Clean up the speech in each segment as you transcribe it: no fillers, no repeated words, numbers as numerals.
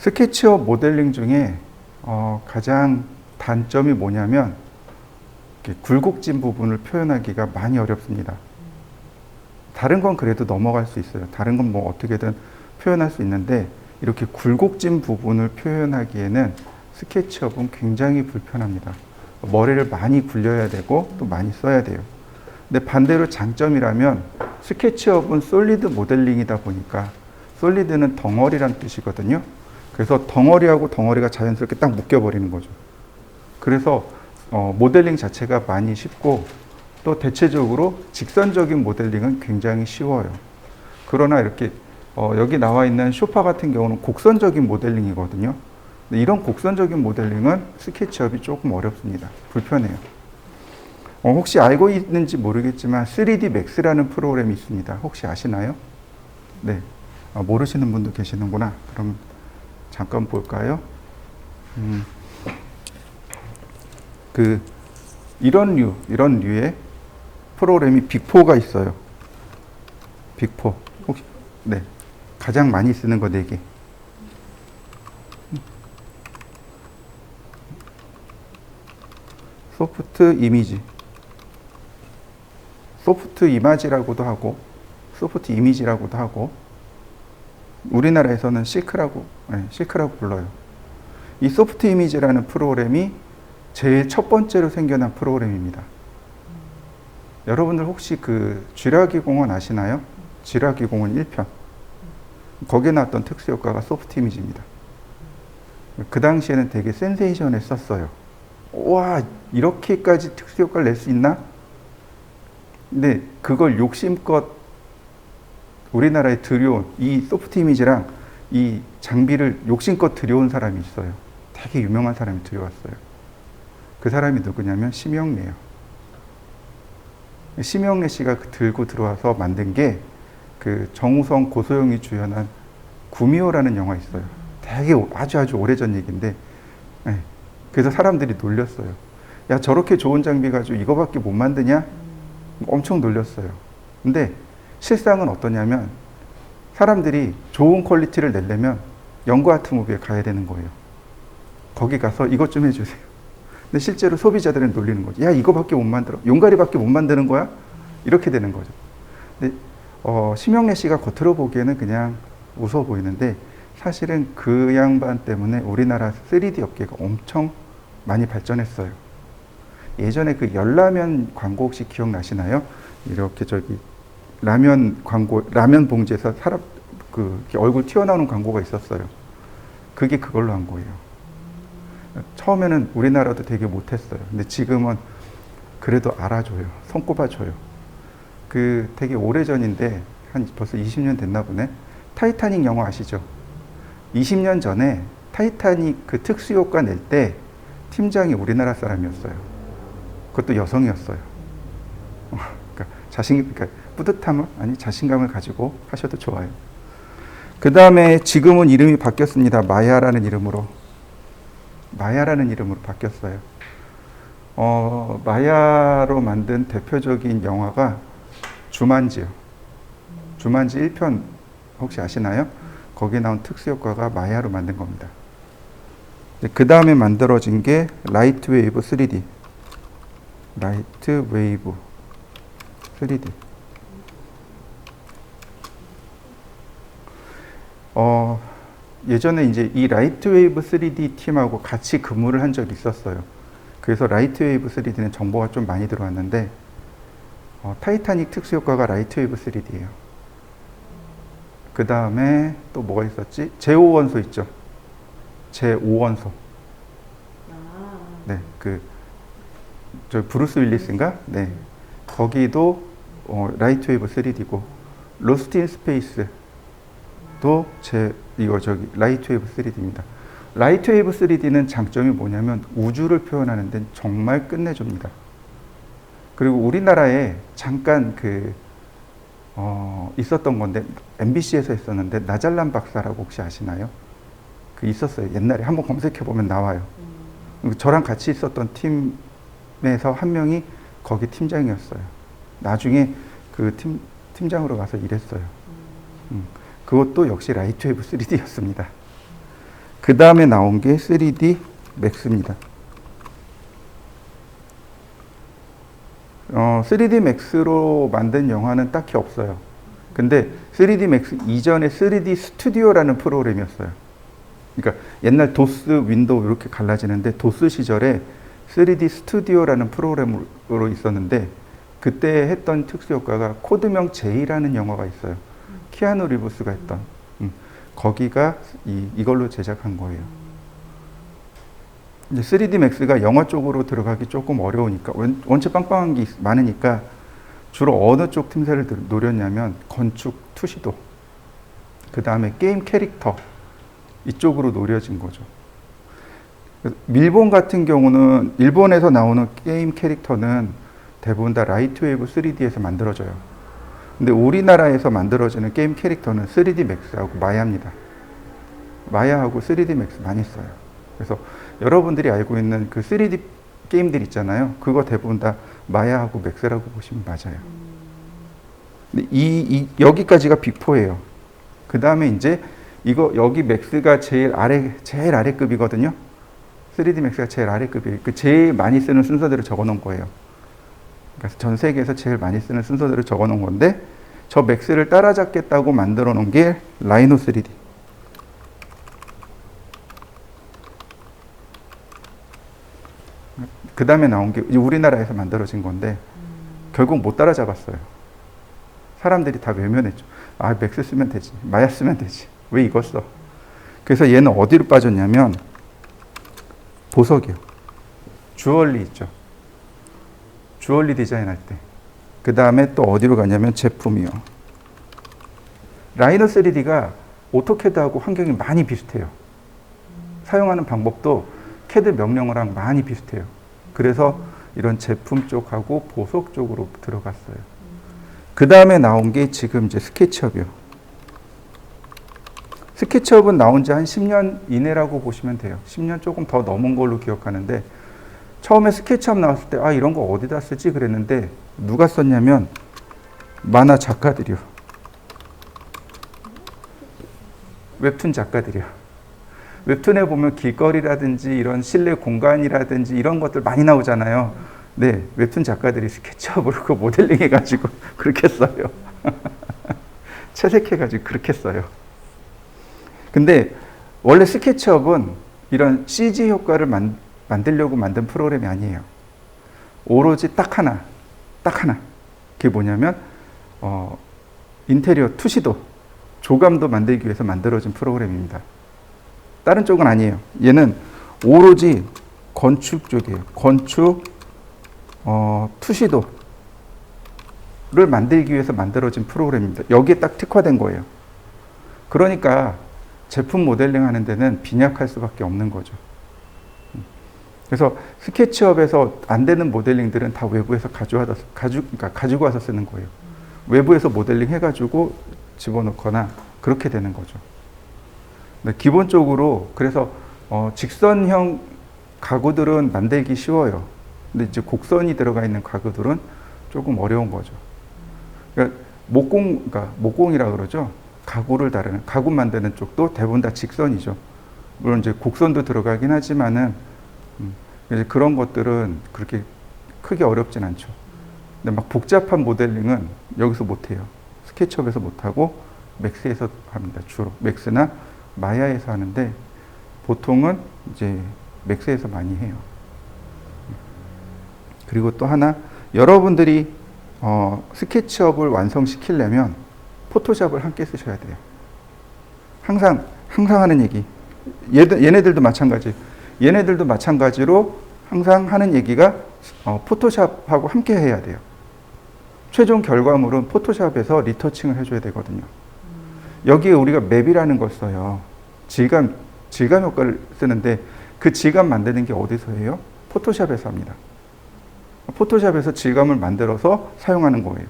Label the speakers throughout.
Speaker 1: 스케치업 모델링 중에 가장 단점이 뭐냐면 굴곡진 부분을 표현하기가 많이 어렵습니다. 다른 건 그래도 넘어갈 수 있어요. 다른 건 뭐 어떻게든 표현할 수 있는데 이렇게 굴곡진 부분을 표현하기에는 스케치업은 굉장히 불편합니다. 머리를 많이 굴려야 되고 또 많이 써야 돼요. 근데 반대로 장점이라면 스케치업은 솔리드 모델링이다 보니까 솔리드는 덩어리란 뜻이거든요. 그래서 덩어리하고 덩어리가 자연스럽게 딱 묶여버리는 거죠. 그래서 모델링 자체가 많이 쉽고 또 대체적으로 직선적인 모델링은 굉장히 쉬워요. 그러나 이렇게 여기 나와 있는 쇼파 같은 경우는 곡선적인 모델링이거든요. 근데 이런 곡선적인 모델링은 스케치업이 조금 어렵습니다. 불편해요. 혹시 알고 있는지 모르겠지만 3D Max라는 프로그램이 있습니다. 혹시 아시나요? 네. 모르시는 분도 계시는구나. 그럼 잠깐 볼까요? 이런 류의 프로그램이 빅4가 있어요. 빅4. 혹시, 네. 가장 많이 쓰는 거 4개. 소프트 이미지. 소프트 이미지라고도 하고, 소프트 이미지라고도 하고, 우리나라에서는 실크라고 불러요. 이 소프트 이미지라는 프로그램이 제일 첫 번째로 생겨난 프로그램입니다. 여러분들 혹시 쥐라기 공원 아시나요? 쥐라기 공원 1편. 거기에 나왔던 특수효과가 소프트 이미지입니다. 그 당시에는 되게 센세이션했었어요. 와, 이렇게까지 특수효과를 낼 수 있나? 근데 그걸 욕심껏 우리나라에 들여온 이 소프트 이미지랑 이 장비를 욕심껏 들여온 사람이 있어요. 되게 유명한 사람이 들여왔어요. 그 사람이 누구냐면 심영래예요. 심영래 씨가 들고 들어와서 만든 게 정우성, 고소영이 주연한 구미호라는 영화 있어요. 되게 아주 오래전 얘기인데, 네. 그래서 사람들이 놀렸어요. 야, 저렇게 좋은 장비 가지고 이거밖에 못 만드냐? 엄청 놀렸어요. 근데 실상은 어떠냐면 사람들이 좋은 퀄리티를 내려면 영구 아트 무비에 가야 되는 거예요. 거기 가서 이것 좀 해주세요. 근데 실제로 소비자들은 놀리는 거죠. 야, 이거밖에 못 만들어. 용가리밖에 못 만드는 거야? 이렇게 되는 거죠. 근데 심영래 씨가 겉으로 보기에는 그냥 웃어 보이는데 사실은 그 양반 때문에 우리나라 3D 업계가 엄청 많이 발전했어요. 예전에 열라면 광고 혹시 기억나시나요? 이렇게 라면 광고, 라면 봉지에서 사람 얼굴 튀어나오는 광고가 있었어요. 그게 그걸로 한 거예요. 처음에는 우리나라도 되게 못했어요. 근데 지금은 그래도 알아줘요. 손꼽아줘요. 되게 오래전인데 한 벌써 20년 됐나 보네. 타이타닉 영화 아시죠? 20년 전에 타이타닉 특수효과 낼 때 팀장이 우리나라 사람이었어요. 그것도 여성이었어요. 그러니까 뿌듯함을, 자신감을 가지고 하셔도 좋아요. 그 다음에 지금은 이름이 바뀌었습니다. 마야라는 이름으로 바뀌었어요. 마야로 만든 대표적인 영화가 주만지요. 주만지 1편 혹시 아시나요? 거기에 나온 특수효과가 마야로 만든 겁니다. 그 다음에 만들어진 게 라이트 웨이브 3D. 라이트 웨이브 3D. 예전에 이제 이 라이트 웨이브 3D 팀하고 같이 근무를 한 적이 있었어요. 그래서 라이트 웨이브 3D는 정보가 좀 많이 들어왔는데, 타이타닉 특수효과가 라이트 웨이브 3D예요. 그 다음에 또 뭐가 있었지? 제5원소 있죠? 제5원소. 네, 브루스 윌리스인가? 네. 거기도 라이트 웨이브 3D고, 로스트 인 스페이스도 라이트 웨이브 3D입니다. 라이트 웨이브 3D는 장점이 뭐냐면 우주를 표현하는 데는 정말 끝내줍니다. 그리고 우리나라에 잠깐 있었던 건데, MBC에서 있었는데, 나잘란 박사라고 혹시 아시나요? 있었어요. 옛날에 한번 검색해보면 나와요. 저랑 같이 있었던 팀에서 한 명이 거기 팀장이었어요. 나중에 팀장으로 가서 일했어요. 그것도 역시 라이트 웨이브 3D였습니다. 그 다음에 나온 게 3D 맥스입니다. 3D 맥스로 만든 영화는 딱히 없어요. 근데 3D 맥스 이전에 3D 스튜디오라는 프로그램이었어요. 그러니까 옛날 도스, 윈도우 이렇게 갈라지는데 도스 시절에 3D 스튜디오라는 프로그램으로 있었는데 그때 했던 특수효과가 코드명 J라는 영화가 있어요. 키아누 리브스가 했던. 거기가 이걸로 제작한 거예요. 이제 3D 맥스가 영화 쪽으로 들어가기 조금 어려우니까 원체 빵빵한 게 많으니까 주로 어느 쪽 틈새를 노렸냐면 건축 투시도, 그 다음에 게임 캐릭터 이쪽으로 노려진 거죠. 일본 같은 경우는 일본에서 나오는 게임 캐릭터는 대부분 다 라이트 웨이브 3D에서 만들어져요. 근데 우리나라에서 만들어지는 게임 캐릭터는 3D 맥스하고 마야입니다. 마야하고 3D 맥스 많이 써요. 그래서 여러분들이 알고 있는 그 3D 게임들 있잖아요. 그거 대부분 다 마야하고 맥스라고 보시면 맞아요. 근데 여기까지가 비포예요. 그 다음에 이제 여기 맥스가 제일 아래급이거든요. 3D 맥스가 제일 아래급이에요. 그 제일 많이 쓰는 순서대로 적어 놓은 거예요. 그러니까 전 세계에서 제일 많이 쓰는 순서대로 적어 놓은 건데, 저 맥스를 따라잡겠다고 만들어 놓은 게 라이노 3D. 그 다음에 나온 게 우리나라에서 만들어진 건데, 결국 못 따라잡았어요. 사람들이 다 외면했죠. 아, 맥스 쓰면 되지. 마야 쓰면 되지. 왜 이거 써? 그래서 얘는 어디로 빠졌냐면, 보석이요. 주얼리 있죠. 주얼리 디자인 할 때. 그 다음에 또 어디로 가냐면 제품이요. 라이노 3D가 오토캐드하고 환경이 많이 비슷해요. 사용하는 방법도 캐드 명령어랑 많이 비슷해요. 그래서 이런 제품 쪽하고 보석 쪽으로 들어갔어요. 그 다음에 나온 게 지금 이제 스케치업이요. 스케치업은 나온 지 한 10년 이내라고 보시면 돼요. 10년 조금 더 넘은 걸로 기억하는데, 처음에 스케치업 나왔을 때, 아, 이런 거 어디다 쓰지? 그랬는데, 누가 썼냐면, 만화 작가들이요. 웹툰 작가들이요. 웹툰에 보면 길거리라든지 이런 실내 공간이라든지 이런 것들 많이 나오잖아요. 네, 웹툰 작가들이 스케치업으로 그 모델링 해가지고 그렇게 써요. 채색해가지고 그렇게 써요. 근데 원래 스케치업은 이런 CG 효과를 만들려고 만든 프로그램이 아니에요. 오로지 딱 하나. 그게 뭐냐면 인테리어 투시도, 조감도 만들기 위해서 만들어진 프로그램입니다. 다른 쪽은 아니에요. 얘는 오로지 건축 쪽이에요. 건축 투시도를 만들기 위해서 만들어진 프로그램입니다. 여기에 딱 특화된 거예요. 그러니까 제품 모델링 하는 데는 빈약할 수밖에 없는 거죠. 그래서 스케치업에서 안 되는 모델링들은 다 외부에서 가지고 와서 쓰는 거예요. 외부에서 모델링 해가지고 집어넣거나 그렇게 되는 거죠. 근데 기본적으로 그래서 직선형 가구들은 만들기 쉬워요. 근데 이제 곡선이 들어가 있는 가구들은 조금 어려운 거죠. 그러니까 목공이라 그러죠. 가구를 다루는, 가구 만드는 쪽도 대부분 다 직선이죠. 물론 이제 곡선도 들어가긴 하지만은 이제 그런 것들은 그렇게 크게 어렵진 않죠. 근데 막 복잡한 모델링은 여기서 못 해요. 스케치업에서 못 하고 맥스에서 합니다. 주로 맥스나 마야에서 하는데 보통은 이제 맥스에서 많이 해요. 그리고 또 하나, 여러분들이 스케치업을 완성시키려면 포토샵을 함께 쓰셔야 돼요. 항상 하는 얘기. 얘네들도 마찬가지로 항상 하는 얘기가 포토샵하고 함께 해야 돼요. 최종 결과물은 포토샵에서 리터칭을 해줘야 되거든요. 여기에 우리가 맵이라는 걸 써요. 질감 효과를 쓰는데 그 질감 만드는 게 어디서 해요? 포토샵에서 합니다. 포토샵에서 질감을 만들어서 사용하는 거예요.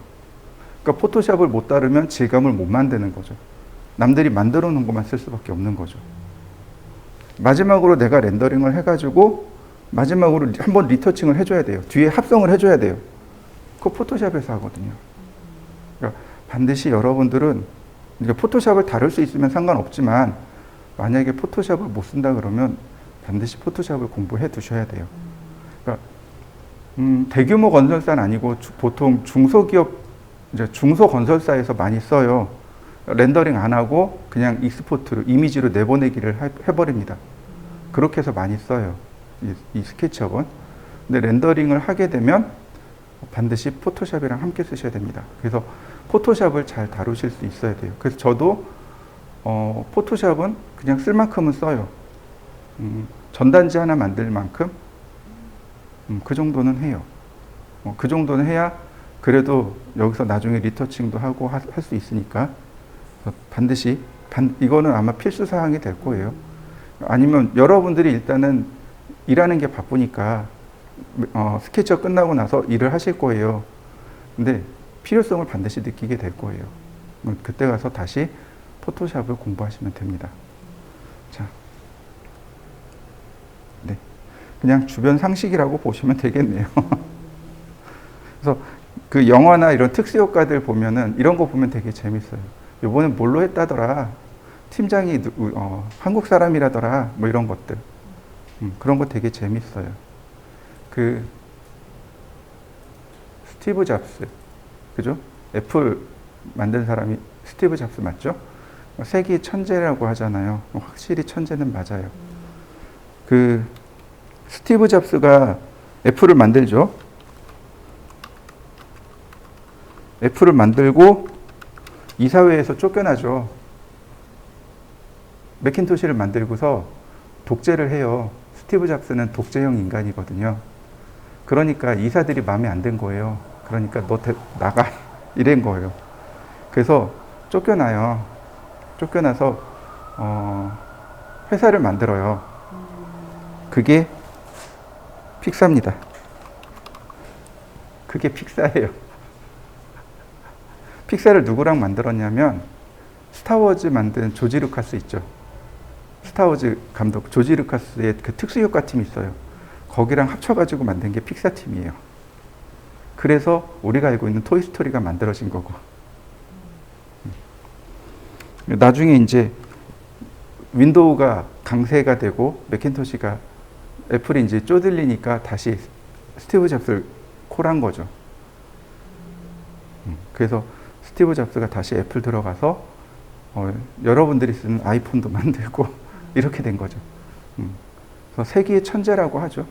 Speaker 1: 그러니까 포토샵을 못 다루면 질감을 못 만드는 거죠. 남들이 만들어 놓은 것만 쓸 수밖에 없는 거죠. 마지막으로 내가 렌더링을 해가지고 마지막으로 한번 리터칭을 해줘야 돼요. 뒤에 합성을 해줘야 돼요. 그거 포토샵에서 하거든요. 그러니까 반드시 여러분들은 포토샵을 다룰 수 있으면 상관없지만 만약에 포토샵을 못 쓴다 그러면 반드시 포토샵을 공부해 두셔야 돼요. 그러니까 대규모 건설사는 아니고 보통 중소기업, 이제 중소건설사에서 많이 써요. 렌더링 안 하고 그냥 익스포트로, 이미지로 내보내기를 해버립니다. 그렇게 해서 많이 써요. 이 스케치업은. 근데 렌더링을 하게 되면 반드시 포토샵이랑 함께 쓰셔야 됩니다. 그래서 포토샵을 잘 다루실 수 있어야 돼요. 그래서 저도 포토샵은 그냥 쓸 만큼은 써요. 전단지 하나 만들 만큼 그 정도는 해요. 그 정도는 해야 그래도 여기서 나중에 리터칭도 하고 할 수 있으니까 반드시 이거는 아마 필수 사항이 될 거예요. 아니면 여러분들이 일단은 일하는 게 바쁘니까 스케치업 끝나고 나서 일을 하실 거예요. 근데 필요성을 반드시 느끼게 될 거예요. 그때 가서 다시 포토샵을 공부하시면 됩니다. 자, 네, 그냥 주변 상식이라고 보시면 되겠네요. 그래서 그 영화나 이런 특수효과들 보면은 이런 거 보면 되게 재밌어요. 이번에 뭘로 했다더라. 팀장이 한국 사람이라더라. 뭐 이런 것들. 그런 거 되게 재밌어요. 그 스티브 잡스, 그죠? 애플 만든 사람이 스티브 잡스 맞죠? 세계 천재라고 하잖아요. 확실히 천재는 맞아요. 그 스티브 잡스가 애플을 만들죠. 애플을 만들고 이사회에서 쫓겨나죠. 매킨토시를 만들고서 독재를 해요. 스티브 잡스는 독재형 인간이거든요. 그러니까 이사들이 마음에 안 든 거예요. 그러니까 너 나가 이런 거예요. 그래서 쫓겨나요. 쫓겨나서 회사를 만들어요. 그게 픽사입니다. 그게 픽사예요. 픽사를 누구랑 만들었냐면 스타워즈 만든 조지 루카스 있죠. 스타워즈 감독 조지 루카스의 그 특수효과 팀이 있어요. 거기랑 합쳐가지고 만든 게 픽사 팀이에요. 그래서 우리가 알고 있는 토이스토리가 만들어진 거고. 나중에 이제 윈도우가 강세가 되고 매킨토시가 애플이 이제 쪼들리니까 다시 스티브 잡스를 콜한 거죠. 그래서 스티브 잡스가 다시 애플 들어가서 여러분들이 쓰는 아이폰도 만들고 이렇게 된 거죠. 그래서 세계의 천재라고 하죠.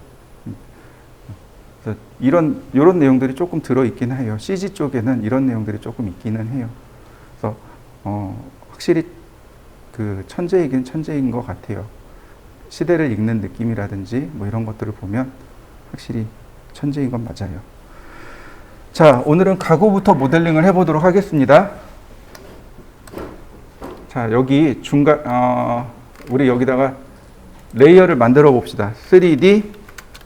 Speaker 1: 그래서 이런 내용들이 조금 들어있긴 해요. CG 쪽에는 이런 내용들이 조금 있기는 해요. 그래서 확실히 그 천재이긴 천재인 것 같아요. 시대를 읽는 느낌이라든지 뭐 이런 것들을 보면 확실히 천재인 건 맞아요. 자, 오늘은 가구부터 모델링을 해보도록 하겠습니다. 자, 여기 우리 여기다가 레이어를 만들어 봅시다. 3D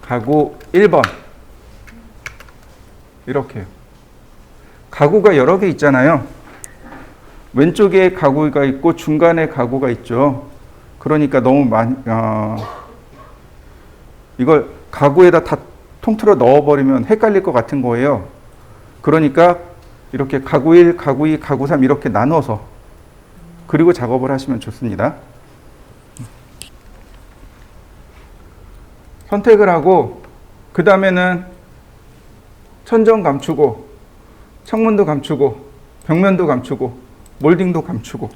Speaker 1: 가구 1번. 이렇게요. 가구가 여러 개 있잖아요. 왼쪽에 가구가 있고 중간에 가구가 있죠. 그러니까 너무 이걸 가구에다 다 통틀어 넣어버리면 헷갈릴 것 같은 거예요. 그러니까 이렇게 가구 1, 가구 2, 가구 3 이렇게 나눠서 그리고 작업을 하시면 좋습니다. 선택을 하고 그 다음에는 천정 감추고 창문도 감추고 벽면도 감추고 몰딩도 감추고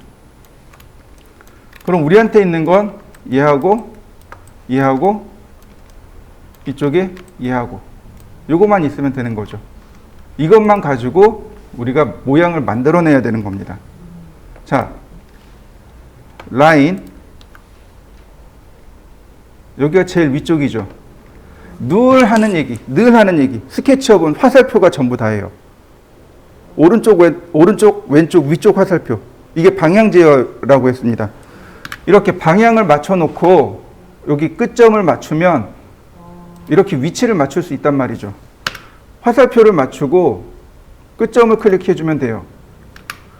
Speaker 1: 그럼 우리한테 있는 건 얘하고 얘하고 이쪽에 얘하고 요거만 있으면 되는 거죠. 이것만 가지고 우리가 모양을 만들어내야 되는 겁니다. 자, 라인 여기가 제일 위쪽이죠. 늘 하는 얘기 스케치업은 화살표가 전부 다예요. 오른쪽 왼쪽 위쪽 화살표, 이게 방향 제어라고 했습니다. 이렇게 방향을 맞춰 놓고 여기 끝점을 맞추면 이렇게 위치를 맞출 수 있단 말이죠. 화살표를 맞추고 끝점을 클릭해 주면 돼요.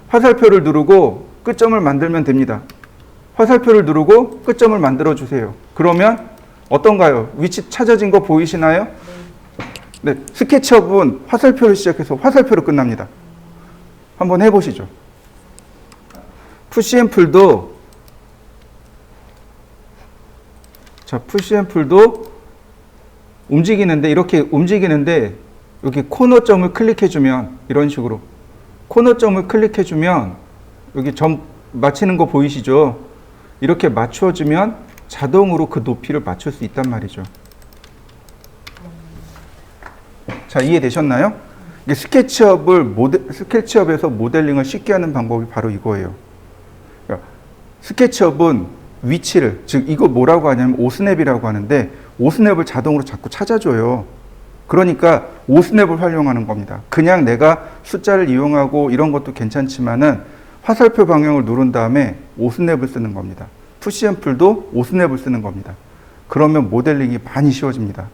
Speaker 1: 화살표를 누르고 끝점을 만들면 됩니다. 화살표를 누르고 끝점을 만들어 주세요. 그러면 어떤가요? 위치 찾아진 거 보이시나요? 네, 스케치업은 화살표를 시작해서 화살표로 끝납니다. 한번 해보시죠. 푸시 앤 풀도 자, 푸시 앤 풀도 움직이는데, 이렇게 움직이는데 여기 코너점을 클릭해주면, 이런 식으로 코너점을 클릭해주면 여기 점 맞히는 거 보이시죠? 이렇게 맞춰주면 자동으로 그 높이를 맞출 수 있단 말이죠. 자, 이해되셨나요? 이게 스케치업에서 모델링을 쉽게 하는 방법이 바로 이거예요. 그러니까 스케치업은 위치를, 즉 이거 뭐라고 하냐면 오스냅이라고 하는데, 오스냅을 자동으로 자꾸 찾아줘요. 그러니까 오스냅을 활용하는 겁니다. 그냥 내가 숫자를 이용하고 이런 것도 괜찮지만은 화살표 방향을 누른 다음에 오스냅을 쓰는 겁니다. 푸시 앤 풀도 오스냅을 쓰는 겁니다. 그러면 모델링이 많이 쉬워집니다.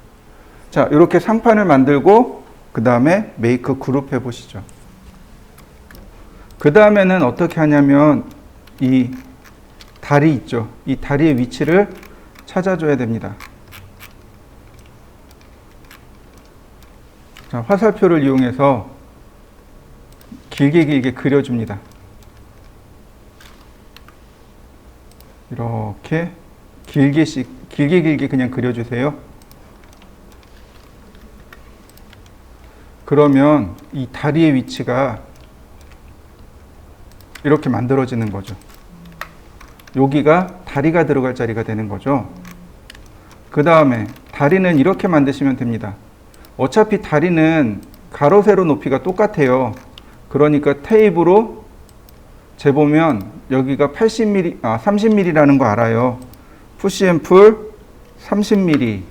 Speaker 1: 자, 이렇게 상판을 만들고 그 다음에 메이크 그룹 해보시죠. 그 다음에는 어떻게 하냐면 이 다리 있죠. 이 다리의 위치를 찾아줘야 됩니다. 자, 화살표를 이용해서 길게 그려줍니다. 이렇게 길게 그냥 그려주세요. 그러면 이 다리의 위치가 이렇게 만들어지는 거죠. 여기가 다리가 들어갈 자리가 되는 거죠. 그 다음에 다리는 이렇게 만드시면 됩니다. 어차피 다리는 가로 세로 높이가 똑같아요. 그러니까 테이프로 재보면 여기가 30mm라는 거 알아요. 푸시 앤 풀 30mm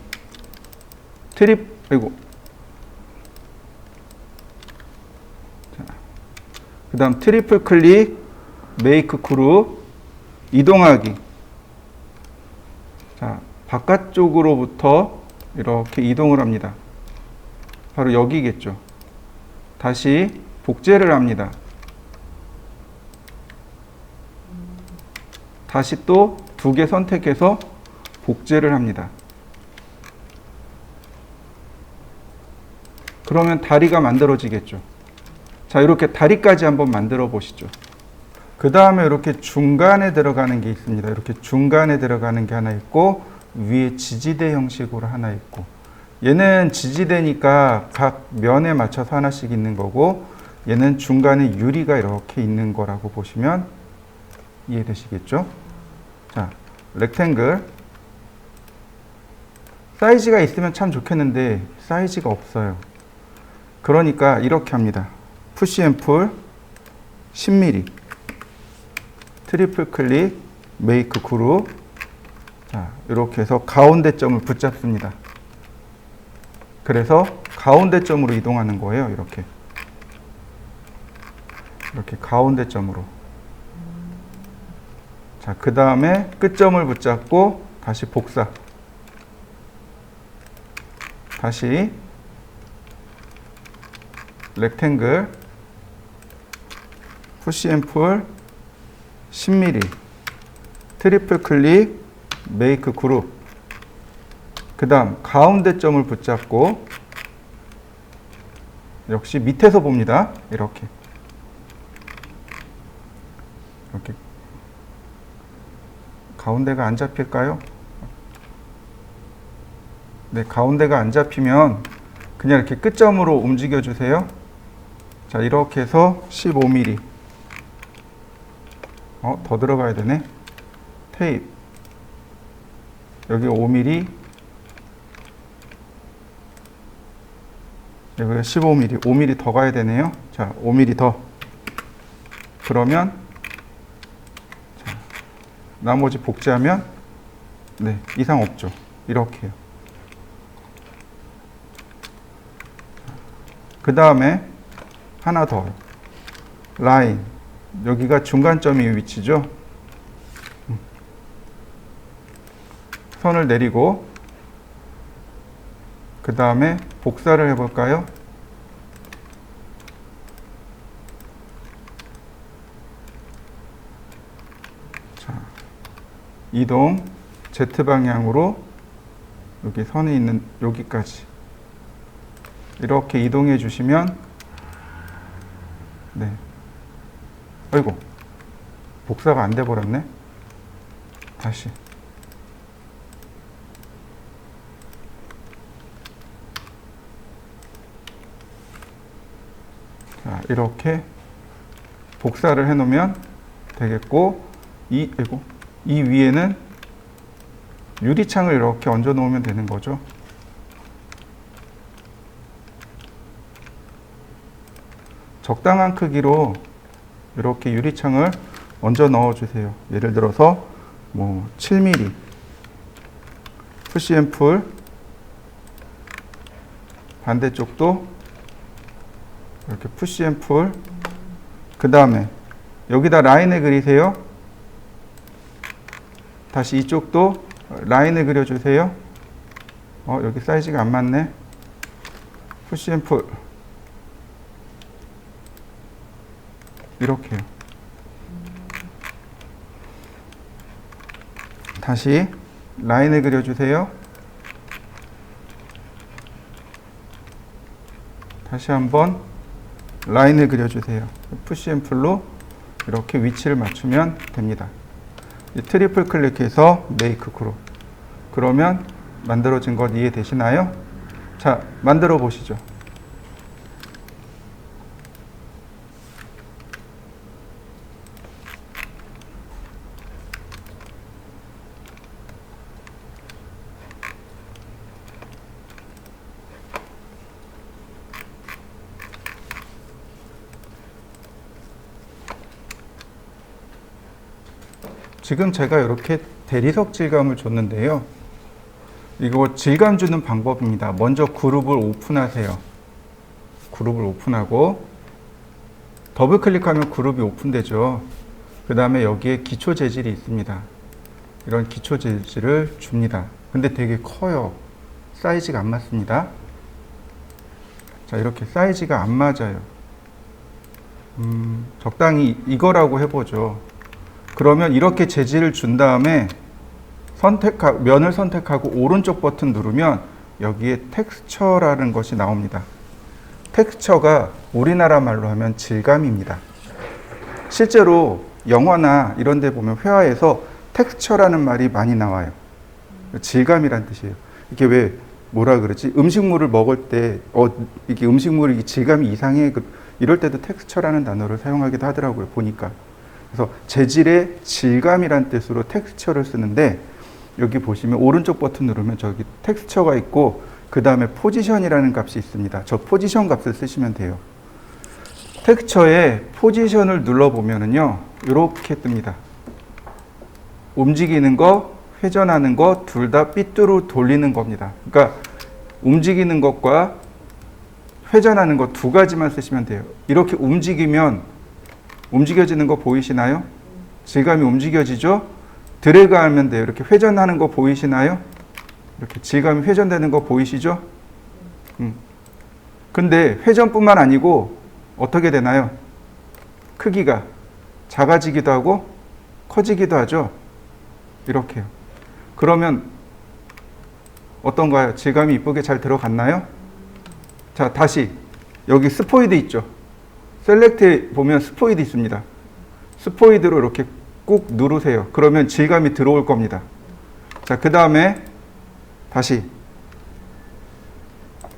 Speaker 1: 그 다음 트리플 클릭 메이크 그룹 이동하기. 자, 바깥쪽으로부터 이렇게 이동을 합니다. 바로 여기겠죠. 다시 복제를 합니다. 다시 또 2개 선택해서 복제를 합니다. 그러면 다리가 만들어지겠죠. 자, 이렇게 다리까지 한번 만들어 보시죠. 그 다음에 이렇게 중간에 들어가는 게 있습니다. 이렇게 중간에 들어가는 게 하나 있고, 위에 지지대 형식으로 하나 있고, 얘는 지지대니까 각 면에 맞춰서 하나씩 있는 거고, 얘는 중간에 유리가 이렇게 있는 거라고 보시면 이해되시겠죠? 자, 렉탱글. 사이즈가 있으면 참 좋겠는데 사이즈가 없어요. 그러니까 이렇게 합니다. 푸시 앤 풀 10mm 트리플 클릭 메이크 그룹. 자, 이렇게 해서 가운데 점을 붙잡습니다. 그래서 가운데 점으로 이동하는 거예요. 이렇게 가운데 점으로. 자, 그 다음에 끝점을 붙잡고 다시 복사. 다시 렉탱글 푸시 앤 풀 10mm 트리플 클릭 메이크 그룹. 그 다음 가운데 점을 붙잡고 역시 밑에서 봅니다. 이렇게 가운데가 안 잡힐까요? 네, 가운데가 안 잡히면 그냥 이렇게 끝점으로 움직여 주세요. 자, 이렇게 해서 15mm. 더 들어가야 되네. 테이프. 여기 5mm. 여기 15mm. 5mm 더 가야 되네요. 자, 5mm 더. 그러면 자, 나머지 복제하면 네, 이상 없죠. 이렇게요. 그 다음에 하나 더. 라인. 여기가 중간점이 위치죠. 선을 내리고 그 다음에 복사를 해볼까요? 자, 이동 Z방향으로 여기 선이 있는 여기까지 이렇게 이동해 주시면 네. 아이고, 복사가 안 돼 버렸네. 다시. 이렇게 복사를 해 놓으면 되겠고, 이 위에는 유리창을 이렇게 얹어 놓으면 되는 거죠. 적당한 크기로 이렇게 유리창을 얹어 넣어 주세요. 예를 들어서 뭐 7mm 푸시앤풀, 반대쪽도 이렇게 푸시앤풀, 그 다음에 여기다 라인을 그리세요. 다시 이쪽도 라인을 그려주세요. 여기 사이즈가 안 맞네. 푸시앤풀, 이렇게요. 다시 라인을 그려주세요. 다시 한번 라인을 그려주세요. 푸시앤풀로 이렇게 위치를 맞추면 됩니다. 트리플 클릭해서 메이크 그룹. 그러면 만들어진 것 이해되시나요? 자, 만들어 보시죠. 지금 제가 이렇게 대리석 질감을 줬는데요. 이거 질감 주는 방법입니다. 먼저 그룹을 오픈하세요. 그룹을 오픈하고 더블 클릭하면 그룹이 오픈되죠. 그 다음에 여기에 기초 재질이 있습니다. 이런 기초 재질을 줍니다. 근데 되게 커요. 사이즈가 안 맞습니다. 자, 이렇게 사이즈가 안 맞아요. 적당히 이거라고 해보죠. 그러면 이렇게 재질을 준 다음에 면을 선택하고 오른쪽 버튼 누르면 여기에 텍스처라는 것이 나옵니다. 텍스처가 우리나라 말로 하면 질감입니다. 실제로 영화나 이런 데 보면 회화에서 텍스처라는 말이 많이 나와요. 질감이란 뜻이에요. 이게 왜 뭐라 그러지? 음식물을 먹을 때 이게 음식물이 질감이 이상해, 이럴 때도 텍스처라는 단어를 사용하기도 하더라고요. 보니까. 그래서 재질의 질감이란 뜻으로 텍스처를 쓰는데, 여기 보시면 오른쪽 버튼 누르면 저기 텍스처가 있고 그 다음에 포지션이라는 값이 있습니다. 저 포지션 값을 쓰시면 돼요. 텍스처에 포지션을 눌러보면은요, 이렇게 뜹니다. 움직이는 거, 회전하는 거 둘 다 삐뚤어 돌리는 겁니다. 그러니까 움직이는 것과 회전하는 것 두 가지만 쓰시면 돼요. 이렇게 움직여지는 거 보이시나요? 질감이 움직여지죠? 드래그 하면 돼요. 이렇게 회전하는 거 보이시나요? 이렇게 질감이 회전되는 거 보이시죠? 근데 회전뿐만 아니고 어떻게 되나요? 크기가 작아지기도 하고 커지기도 하죠? 이렇게요. 그러면 어떤가요? 질감이 이쁘게 잘 들어갔나요? 자, 다시 여기 스포이드 있죠? 셀렉트에 보면 스포이드 있습니다. 스포이드로 이렇게 꾹 누르세요. 그러면 질감이 들어올 겁니다. 자, 그 다음에 다시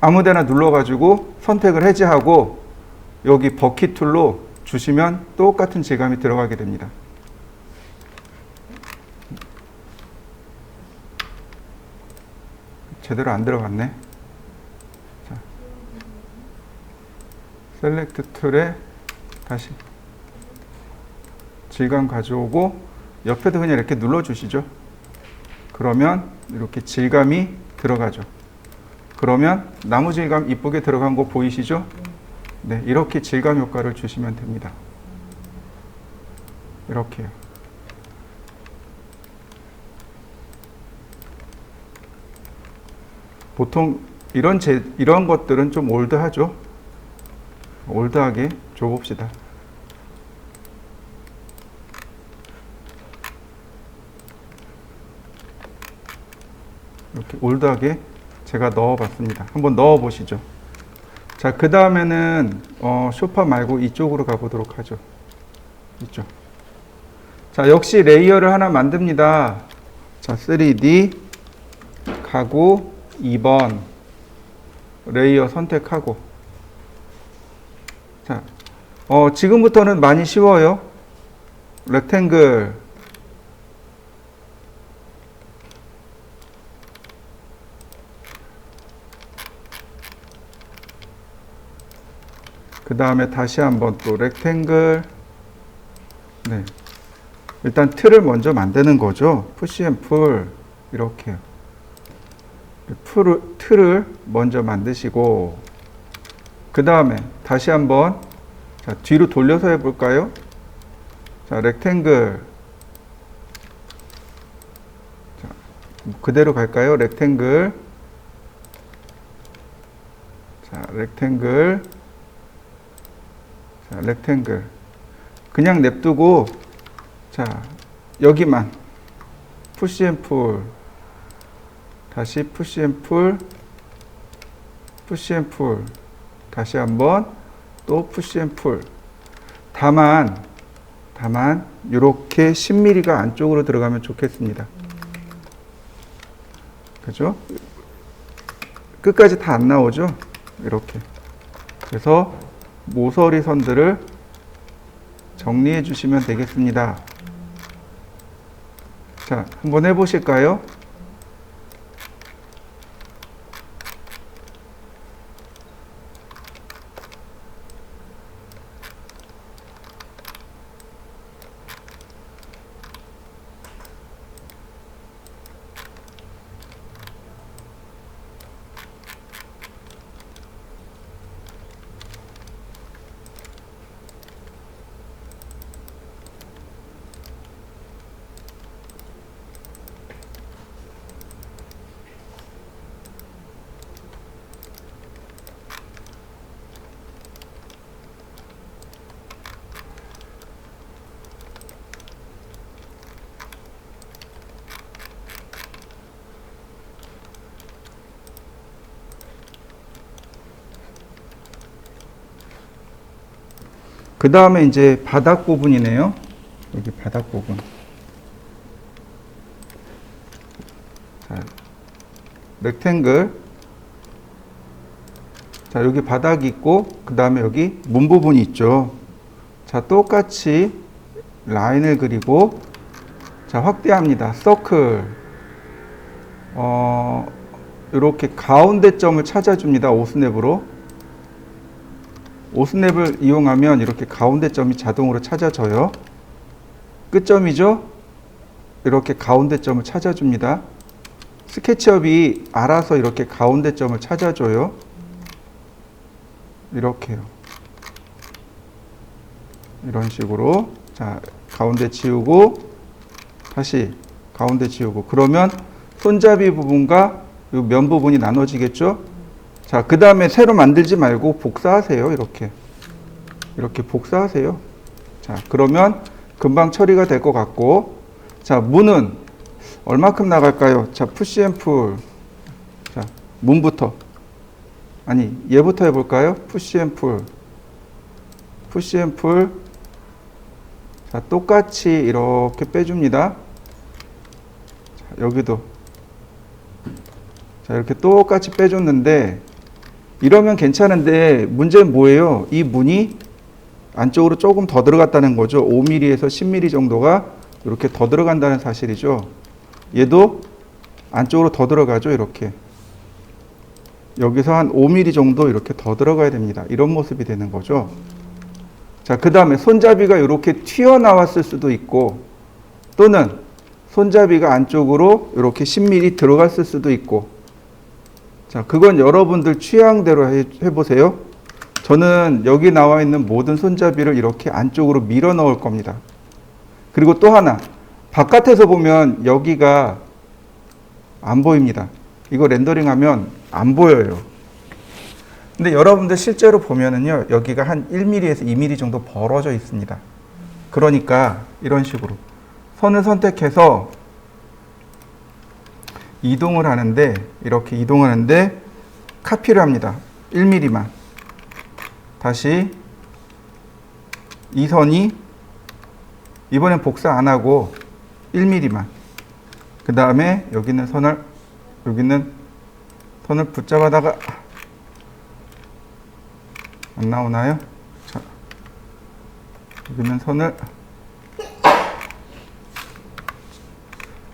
Speaker 1: 아무데나 눌러가지고 선택을 해제하고 여기 버킷 툴로 주시면 똑같은 질감이 들어가게 됩니다. 제대로 안 들어갔네. 자, 셀렉트 툴에 다시 질감 가져오고 옆에도 그냥 이렇게 눌러주시죠. 그러면 이렇게 질감이 들어가죠. 그러면 나무 질감 이쁘게 들어간 거 보이시죠? 네, 이렇게 질감 효과를 주시면 됩니다. 이렇게요. 보통 이런 것들은 좀 올드하죠. 올드하게 줘봅시다. 이렇게 올드하게 제가 넣어봤습니다. 한번 넣어보시죠. 자, 그 다음에는 소파 말고 이쪽으로 가보도록 하죠. 이쪽. 자, 역시 레이어를 하나 만듭니다. 자, 3D 가구 2번 레이어 선택하고, 자, 지금부터는 많이 쉬워요. 렉탱글. 그 다음에 다시 한번 또 렉탱글. 네. 일단 틀을 먼저 만드는 거죠. 푸시 앤 풀. 이렇게. 틀을 먼저 만드시고, 그 다음에 다시 한번 자, 뒤로 돌려서 해볼까요? 자, 렉탱글. 자, 그대로 갈까요? 렉탱글. 자, 렉탱글. 자, 렉탱글. 그냥 냅두고, 자, 여기만. 푸시 앤 풀. 다시 푸시 앤 풀. 푸시 앤 풀. 다시 한번 또 푸시 앤 풀. 다만 이렇게 10mm가 안쪽으로 들어가면 좋겠습니다. 그죠? 끝까지 다 안 나오죠? 이렇게. 그래서 모서리 선들을 정리해 주시면 되겠습니다. 자, 한번 해보실까요? 그 다음에 이제 바닥 부분이네요. 여기 바닥 부분. 자, 렉탱글. 자, 여기 바닥이 있고, 그 다음에 여기 문 부분이 있죠. 자, 똑같이 라인을 그리고, 자, 확대합니다. 서클. 이렇게 가운데 점을 찾아줍니다. 오스냅으로. 오스냅을 이용하면 이렇게 가운데 점이 자동으로 찾아져요. 끝점이죠? 이렇게 가운데 점을 찾아줍니다. 스케치업이 알아서 이렇게 가운데 점을 찾아줘요. 이렇게요. 이런 식으로. 자, 가운데 지우고, 다시 가운데 지우고. 그러면 손잡이 부분과 이 면 부분이 나눠지겠죠? 자, 그 다음에 새로 만들지 말고 복사하세요. 이렇게 복사하세요. 자, 그러면 금방 처리가 될 것 같고, 자, 문은 얼마큼 나갈까요? 자, 푸시 앤 풀. 자, 문부터. 아니, 얘부터 해볼까요? 푸시 앤 풀. 푸시 앤 풀. 자, 똑같이 이렇게 빼줍니다. 자, 여기도. 자, 이렇게 똑같이 빼줬는데, 이러면 괜찮은데 문제는 뭐예요? 이 문이 안쪽으로 조금 더 들어갔다는 거죠. 5mm에서 10mm 정도가 이렇게 더 들어간다는 사실이죠. 얘도 안쪽으로 더 들어가죠. 이렇게. 여기서 한 5mm 정도 이렇게 더 들어가야 됩니다. 이런 모습이 되는 거죠. 자, 그 다음에 손잡이가 이렇게 튀어나왔을 수도 있고, 또는 손잡이가 안쪽으로 이렇게 10mm 들어갔을 수도 있고, 자, 그건 여러분들 취향대로 해보세요. 저는 여기 나와 있는 모든 손잡이를 이렇게 안쪽으로 밀어 넣을 겁니다. 그리고 또 하나, 바깥에서 보면 여기가 안 보입니다. 이거 렌더링하면 안 보여요. 근데 여러분들 실제로 보면은요, 여기가 한 1mm에서 2mm 정도 벌어져 있습니다. 그러니까 이런 식으로 선을 선택해서 이동을 하는데, 이렇게 이동하는데 카피를 합니다. 1mm만. 다시 이 선이 이번엔 복사 안 하고 1mm만. 그 다음에 여기는 선을 붙잡아다가 안 나오나요? 자, 여기 있는 선을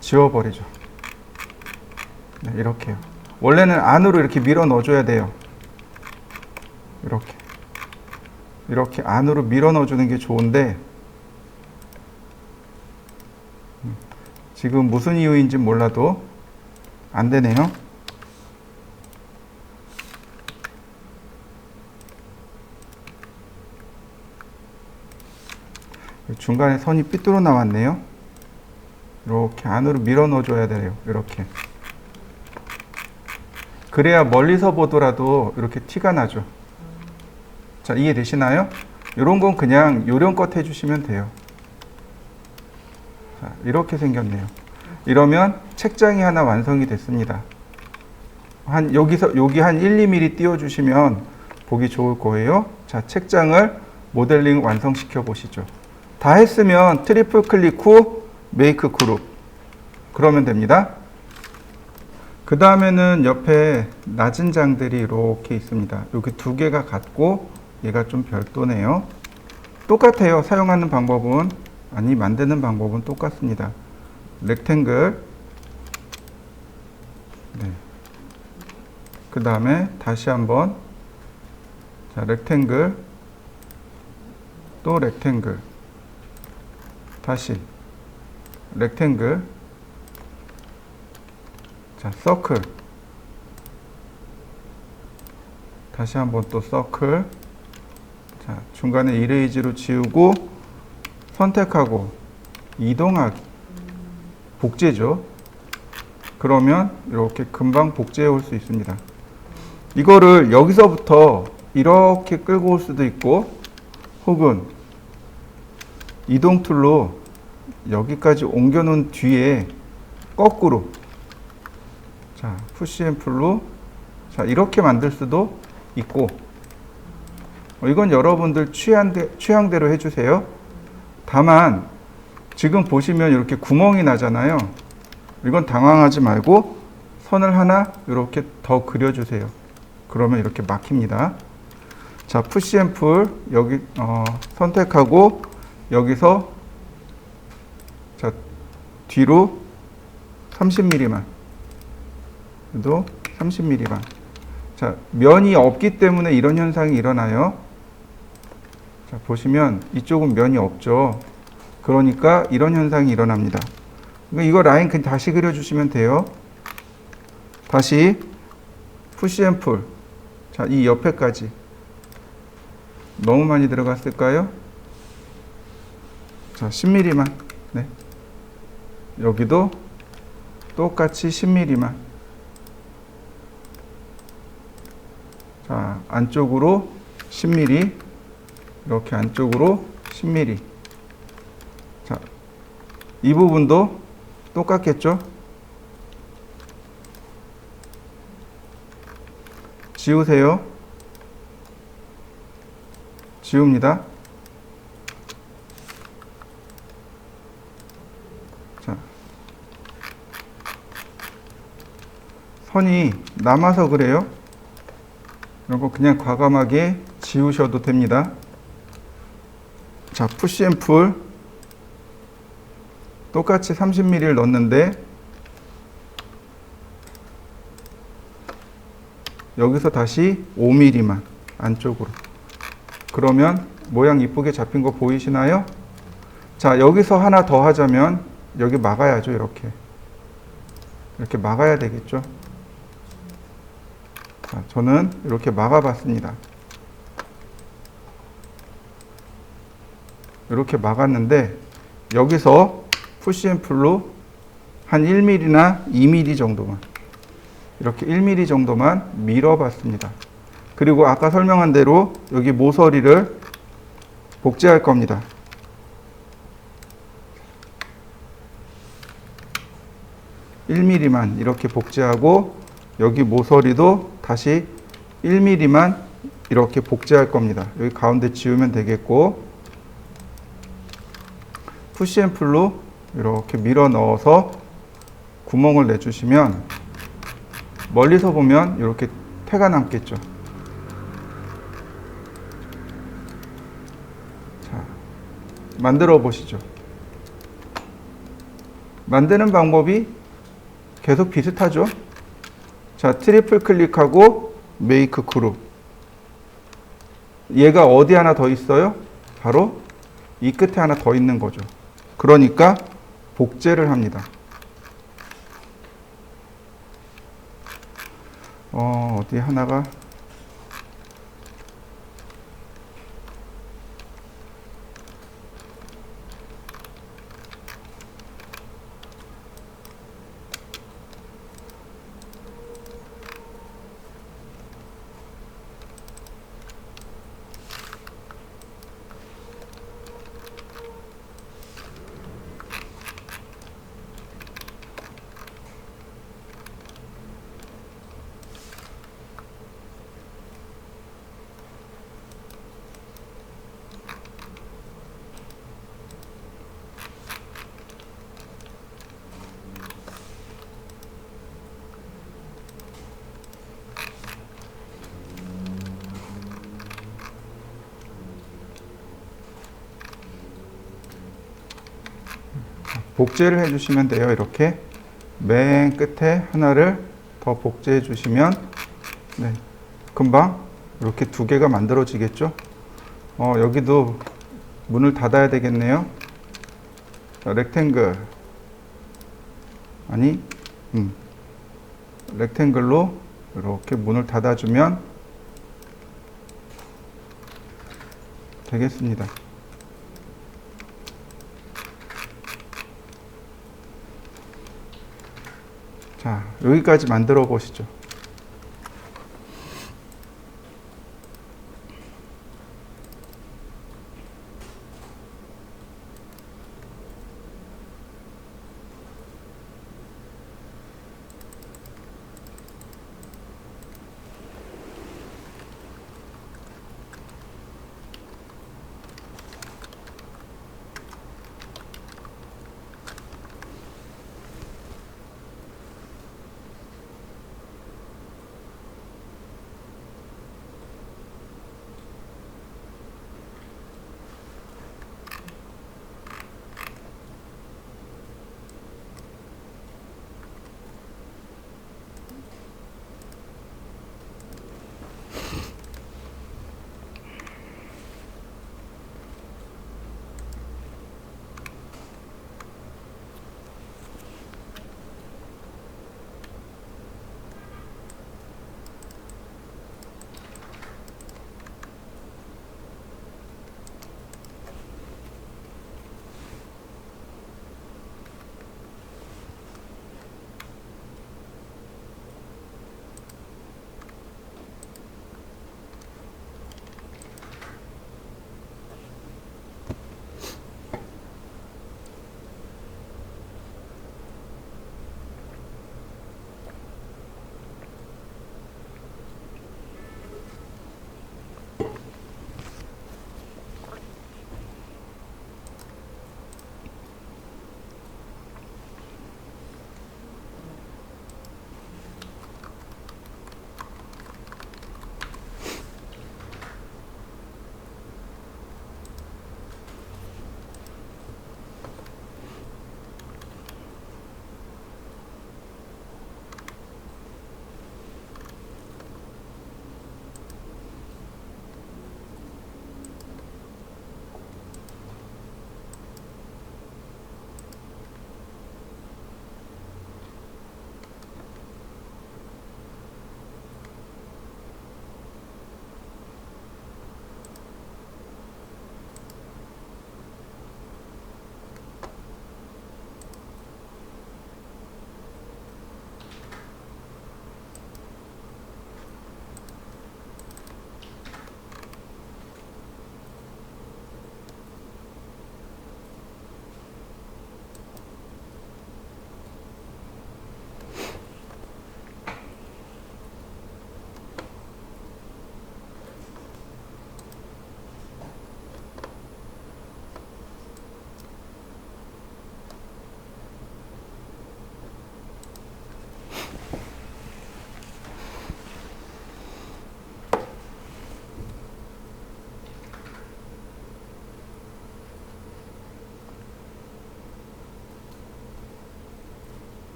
Speaker 1: 지워버리죠. 네, 이렇게요. 원래는 안으로 이렇게 밀어 넣어줘야 돼요. 이렇게 안으로 밀어 넣어주는 게 좋은데 지금 무슨 이유인지 몰라도 안 되네요. 중간에 선이 삐뚤어 나왔네요. 이렇게 안으로 밀어 넣어줘야 돼요. 이렇게. 그래야 멀리서 보더라도 이렇게 티가 나죠. 자, 이해되시나요? 이런 건 그냥 요령껏 해주시면 돼요. 자, 이렇게 생겼네요. 이러면 책장이 하나 완성이 됐습니다. 여기 한 1, 2mm 띄워주시면 보기 좋을 거예요. 자, 책장을 모델링 완성시켜 보시죠. 다 했으면 트리플 클릭 후 메이크 그룹. 그러면 됩니다. 그 다음에는 옆에 낮은 장들이 이렇게 있습니다. 여기 두 개가 같고 얘가 좀 별도네요. 똑같아요. 사용하는 방법은, 만드는 방법은 똑같습니다. 렉탱글. 네. 그 다음에 다시 한번, 자, 렉탱글, 또 렉탱글, 다시 렉탱글, 자, 서클, 다시 한번 또 서클, 자, 중간에 이레이즈로 지우고 선택하고 이동하기, 복제죠. 그러면 이렇게 금방 복제해 올 수 있습니다. 이거를 여기서부터 이렇게 끌고 올 수도 있고, 혹은 이동 툴로 여기까지 옮겨 놓은 뒤에 거꾸로, 자, 푸시 앤 풀로, 자, 이렇게 만들 수도 있고, 이건 여러분들 취향대로 해주세요. 다만 지금 보시면 이렇게 구멍이 나잖아요. 이건 당황하지 말고 선을 하나 이렇게 더 그려주세요. 그러면 이렇게 막힙니다. 자, 푸시 앤 풀 여기 선택하고 여기서, 자, 뒤로 30mm만, 또 30mm만. 자, 면이 없기 때문에 이런 현상이 일어나요. 자, 보시면 이쪽은 면이 없죠. 그러니까 이런 현상이 일어납니다. 이거 라인 그냥 다시 그려주시면 돼요. 다시 푸시 앤 풀. 자, 이 옆에까지. 너무 많이 들어갔을까요? 자, 10mm만. 네. 여기도 똑같이 10mm만. 자, 안쪽으로 10mm. 이렇게 안쪽으로 10mm. 자, 이 부분도 똑같겠죠? 지우세요. 지웁니다. 자, 선이 남아서 그래요. 이런 거 그냥 과감하게 지우셔도 됩니다. 자, 푸시 앤 풀 똑같이 30mm를 넣었는데 여기서 다시 5mm만 안쪽으로. 그러면 모양 이쁘게 잡힌 거 보이시나요? 자, 여기서 하나 더 하자면 여기 막아야죠. 이렇게 막아야 되겠죠. 자, 저는 이렇게 막아봤습니다. 이렇게 막았는데 여기서 푸시 앤 풀로 한 1mm나 2mm 정도만, 이렇게 1mm 정도만 밀어봤습니다. 그리고 아까 설명한 대로 여기 모서리를 복제할 겁니다. (1mm만) 이렇게 복제하고 여기 모서리도 다시 1mm만 이렇게 복제할 겁니다. 여기 가운데 지우면 되겠고, 푸시 앤 풀로 이렇게 밀어 넣어서 구멍을 내주시면 멀리서 보면 이렇게 태가 남겠죠. 자, 만들어 보시죠. 만드는 방법이 계속 비슷하죠. 자, 트리플 클릭하고 메이크 그룹. 얘가 어디 하나 더 있어요? 바로 이 끝에 하나 더 있는 거죠. 그러니까 복제를 합니다. 어디 하나가 복제를 해주시면 돼요. 이렇게 맨 끝에 하나를 더 복제해 주시면 네, 금방 이렇게 두 개가 만들어지겠죠. 여기도 문을 닫아야 되겠네요. 자, 렉탱글 아니 렉탱글로 이렇게 문을 닫아주면 되겠습니다. 자, 여기까지 만들어 보시죠.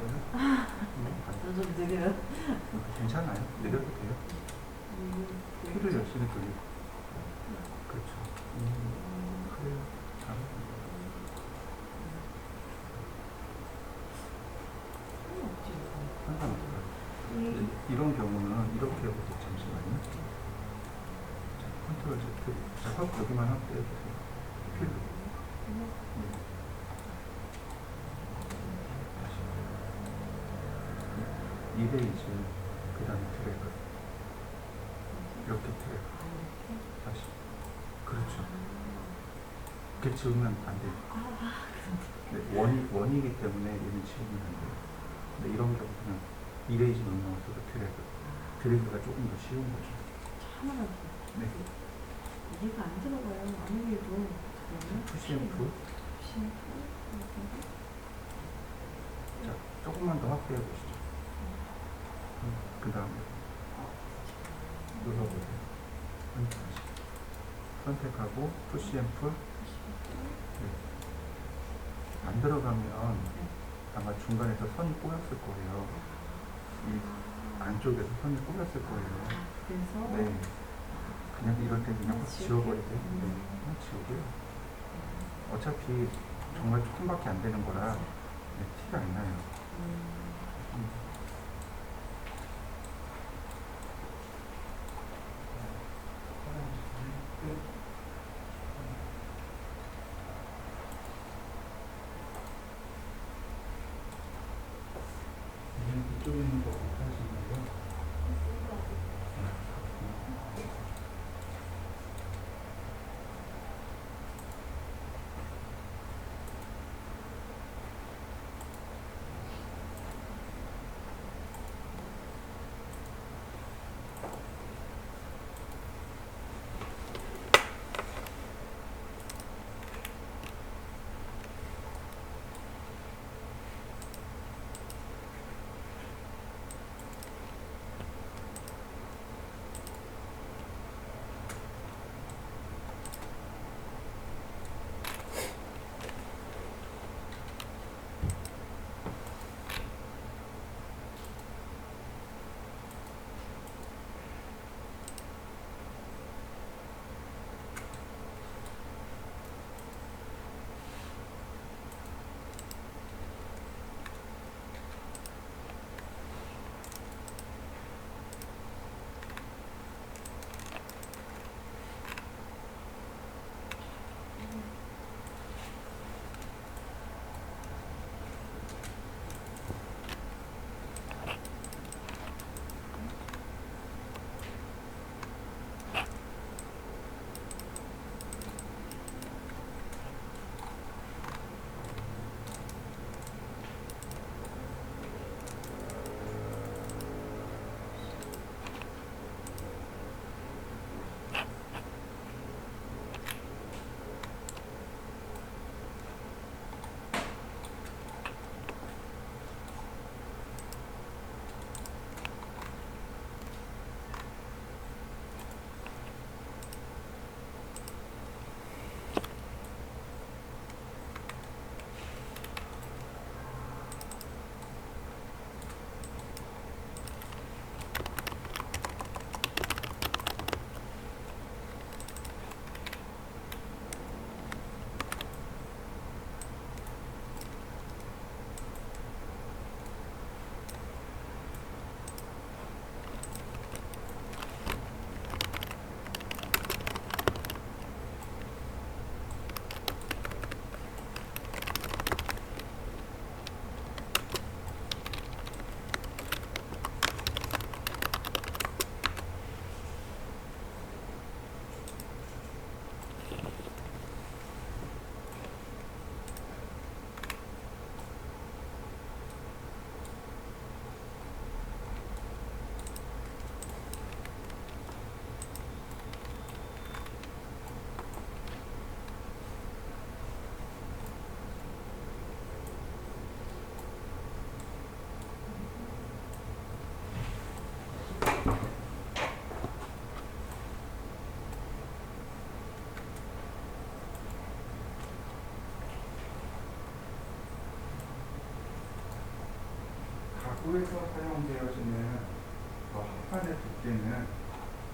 Speaker 1: 있어요?
Speaker 2: 좀 느려요.
Speaker 1: 괜찮아요. 내려도 돼요. 키를 열심히 돌리고. 그렇죠. 그래요. 잘하고. 상관없어요. 이런 경우는 이렇게 해보세요. 잠시만요. 자, 컨트롤 Z. 자, 여기만 확대해주세요. 필로. 다시. 이레이즈. 그 다음에 드래그. 이렇게 드래그. 다시. 그렇죠. 이렇게 지우면 안 돼요. 네, 원이기 때문에 얘는 지우면 안 돼요. 근데 이런 경우는 이레이즈 넘어가서 드래그. 드래그가 조금 더 쉬운 거죠.
Speaker 2: 하나만
Speaker 1: 네.
Speaker 2: 이해가 안 들어가요. 아무리 해도.
Speaker 1: 푸시앤풀. 자, 조금만 더 확대해 보시죠. 그 다음에 눌러보세요. 선택하고 푸시앤풀. 네. 안 들어가면 아마 중간에서 선이 꼬였을 거예요. 이 안쪽에서 선이 꼬였을 거예요.
Speaker 2: 그래서
Speaker 1: 네. 그냥 이럴 때 그냥 확 지워버리세요. 네. 그냥 지우고요. 어차피 정말 조금밖에 안 되는 거라 네, 티가 안 나요. 이쪽에 있는 거 어떻게 하시는 거예요? 도에서 사용되어지는 그 합판의 두께는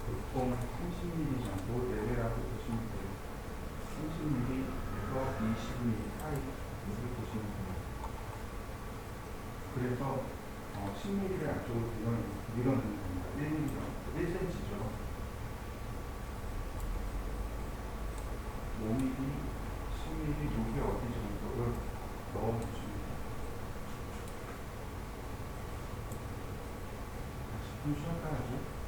Speaker 1: 보통 30mm 정도 내외라고 보시면 돼요. 30mm에서 20mm 사이를 보시면 돼요. 그래서 10mm를 안쪽으로 밀어넣는 겁니다. 1mm 정도, 1cm죠. 5mm, 10mm, 이게 어디 정도를 넣어주십니다. 10분 쉬었다 하죠.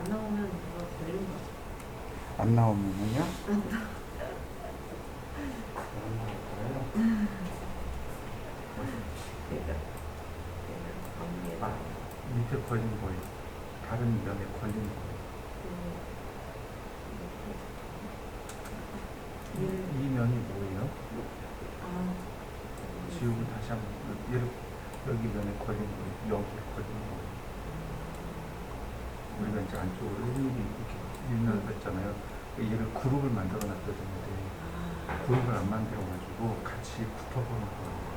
Speaker 2: 안 나오면 이거 걸린 거죠.
Speaker 1: 안 나오면요?
Speaker 2: 그러니까
Speaker 1: 아, 밑에 걸린 거예요. 다른 면에 걸린 거예요. 이 면이 뭐예요? 지우고 다시 한번 여기 면에 걸린 거예요. 여기 걸린 거예요. 우리가 이제 안쪽으로 이렇게 밀면서 했잖아요. 얘를 그룹을 만들어 놨어야 되는데 그룹을 안 만들어 가지고 같이 붙어보는 거예요.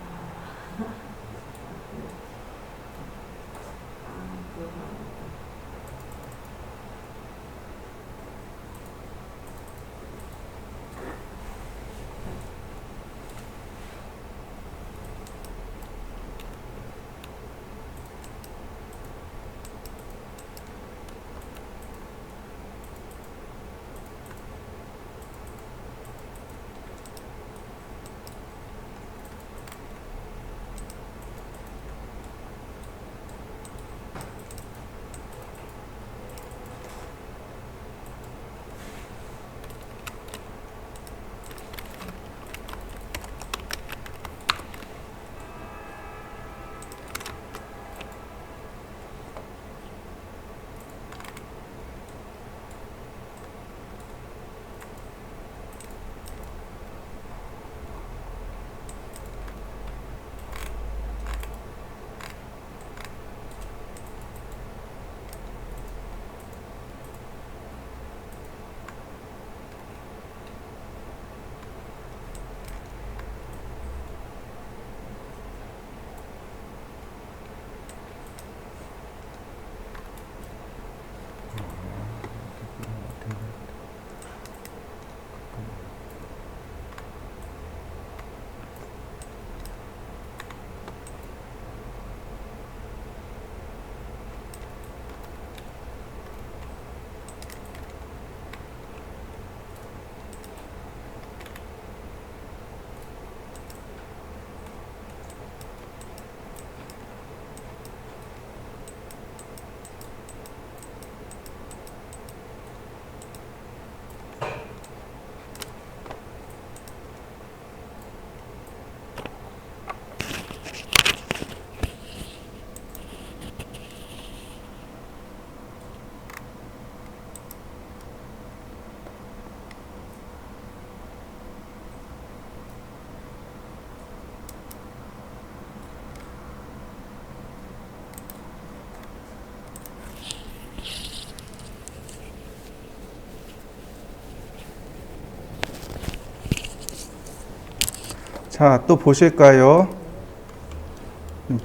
Speaker 1: 자, 또 보실까요?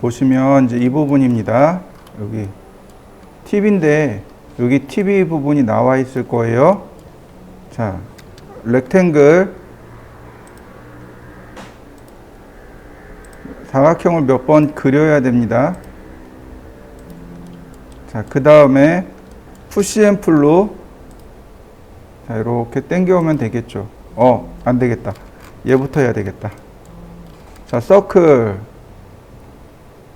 Speaker 1: 보시면 이제 이 부분입니다. 여기 팁인데 여기 TV 부분이 나와 있을 거예요. 자, 렉탱글 사각형을 몇 번 그려야 됩니다. 자, 그 다음에 푸시 앤 풀로 자, 이렇게 당겨오면 되겠죠. 안 되겠다. 얘부터 해야 되겠다. 자, 서클.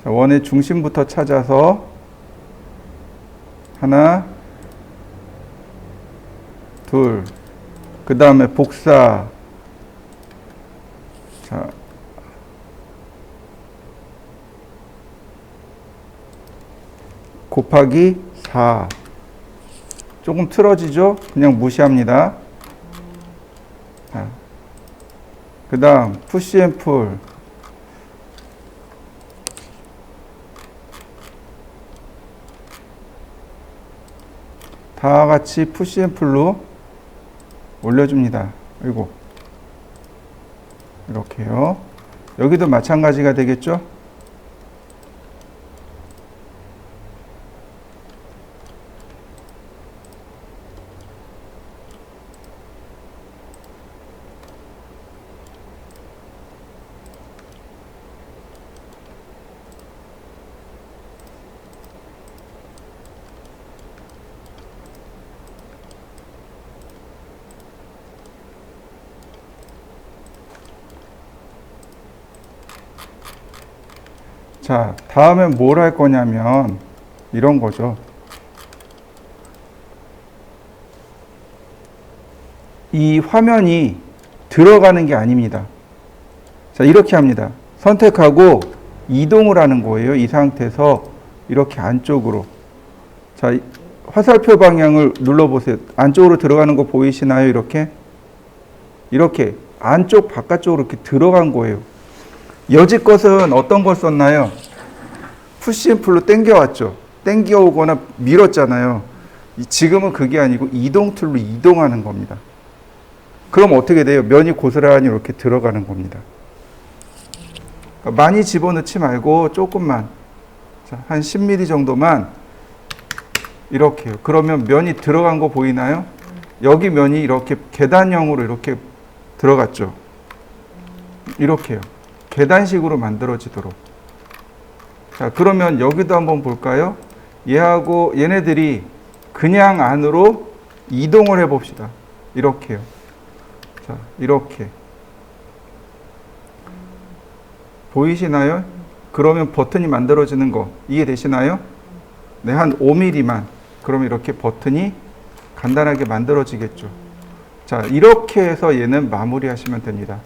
Speaker 1: 자, 원의 중심부터 찾아서 하나, 둘, 그 다음에 복사. 자, 곱하기 4. 조금 틀어지죠? 그냥 무시합니다. 자, 그 다음 푸시 앤 풀. 다 같이 푸시 앤 풀로 올려줍니다. 그리고 이렇게요. 여기도 마찬가지가 되겠죠? 자, 다음에 뭘 할 거냐면 이런 거죠. 이 화면이 들어가는 게 아닙니다. 자, 이렇게 합니다. 선택하고 이동을 하는 거예요. 이 상태에서 이렇게 안쪽으로. 자, 화살표 방향을 눌러보세요. 안쪽으로 들어가는 거 보이시나요? 이렇게. 이렇게 안쪽 바깥쪽으로 이렇게 들어간 거예요. 여지껏은 어떤 걸 썼나요? 푸시앤풀로 당겨왔죠. 당겨오거나 밀었잖아요. 지금은 그게 아니고 이동 툴로 이동하는 겁니다. 그럼 어떻게 돼요? 면이 고스란히 이렇게 들어가는 겁니다. 그러니까 많이 집어넣지 말고 조금만, 자, 한 10mm 정도만 이렇게요. 그러면 면이 들어간 거 보이나요? 여기 면이 이렇게 계단형으로 이렇게 들어갔죠. 이렇게요. 계단식으로 만들어지도록. 자, 그러면 여기도 한번 볼까요? 얘하고 얘네들이 그냥 안으로 이동을 해 봅시다. 이렇게요. 자, 이렇게. 보이시나요? 그러면 버튼이 만들어지는 거 이해되시나요? 네, 한 5mm만. 그러면 이렇게 버튼이 간단하게 만들어지겠죠. 자, 이렇게 해서 얘는 마무리 하시면 됩니다.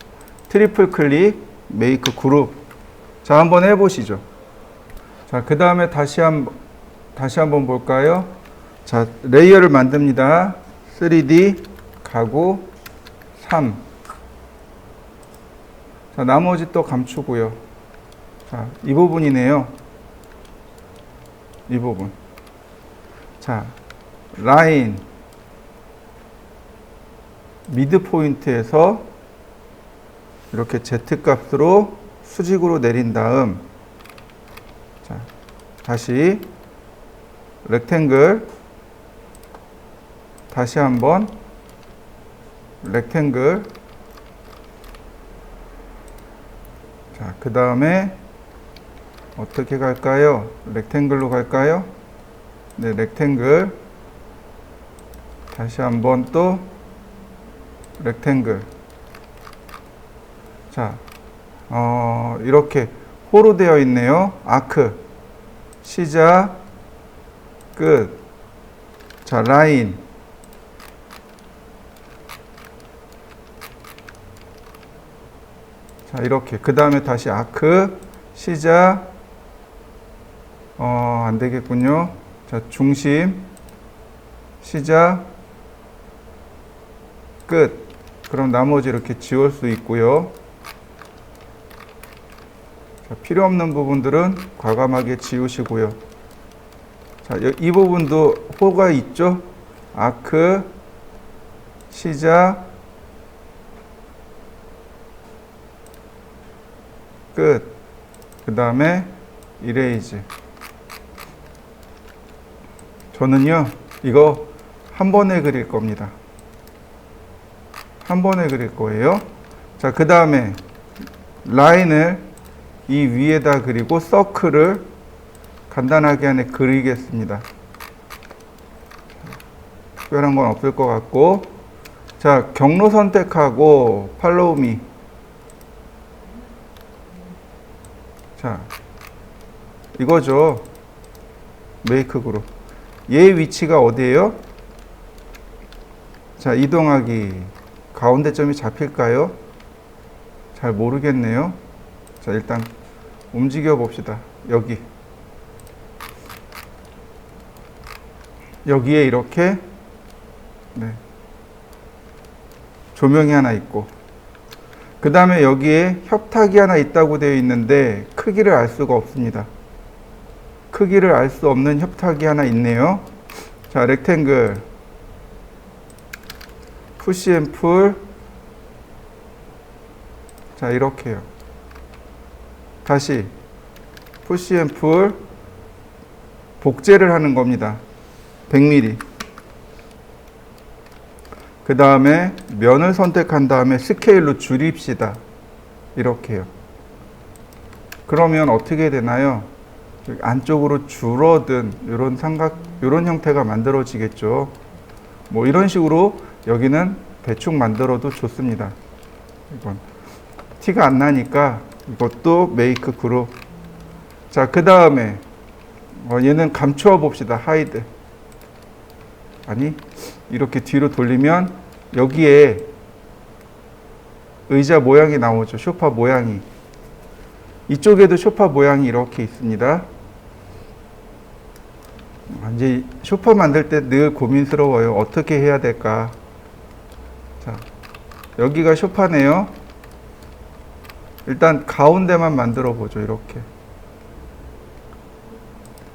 Speaker 1: 트리플 클릭, 메이크 그룹. 자, 한번 해보시죠. 자, 그 다음에 다시 한번 볼까요? 자, 레이어를 만듭니다. 3D, 가구, 3. 자, 나머지 또 감추고요. 자, 이 부분이네요. 이 부분. 자, 라인. 미드 포인트에서 이렇게 Z 값으로 수직으로 내린 다음, 자, 다시 렉탱글, 다시 한번 렉탱글. 자, 그 다음에 어떻게 갈까요? 렉탱글로 갈까요? 네, 렉탱글. 다시 한번 또 렉탱글. 자, 이렇게 호로 되어 있네요. 아크. 시작, 끝. 자, 라인. 자, 이렇게. 그 다음에 다시 아크. 시작. 안 되겠군요. 자, 중심. 시작. 끝. 그럼 나머지 이렇게 지울 수 있고요. 자, 필요 없는 부분들은 과감하게 지우시고요. 자, 이 부분도 호가 있죠? 아크, 시작, 끝. 그 다음에 이레이즈. 저는요, 이거 한 번에 그릴 겁니다. 한 번에 그릴 거예요. 자, 그 다음에 라인을 이 위에다 그리고 서클을 간단하게 안에 그리겠습니다. 특별한 건 없을 것 같고. 자, 경로 선택하고 팔로우 미. 자, 이거죠. 메이크 그룹. 얘 위치가 어디예요? 자, 이동하기. 가운데 점이 잡힐까요? 잘 모르겠네요. 자, 일단 움직여 봅시다. 여기. 여기에 이렇게, 네, 조명이 하나 있고, 그 다음에 여기에 협탁이 하나 있다고 되어 있는데 크기를 알 수가 없습니다. 크기를 알 수 없는 협탁이 하나 있네요. 자, 렉탱글, 푸시 앤 풀. 자, 이렇게요. 다시 푸시 앤 풀. 복제를 하는 겁니다. 100mm. 그 다음에 면을 선택한 다음에 스케일로 줄입시다. 이렇게요. 그러면 어떻게 되나요? 안쪽으로 줄어든 이런 삼각, 이런 형태가 만들어지겠죠. 뭐 이런 식으로 여기는 대충 만들어도 좋습니다. 이건 티가 안 나니까 이것도 메이크 그룹. 자, 그 다음에 얘는 감추어 봅시다. 하이드. 아니, 이렇게 뒤로 돌리면 여기에 의자 모양이 나오죠. 소파 모양이. 이쪽에도 소파 모양이 이렇게 있습니다. 이제 소파 만들 때 늘 고민스러워요. 어떻게 해야 될까? 자, 여기가 소파네요. 일단 가운데만 만들어 보죠. 이렇게.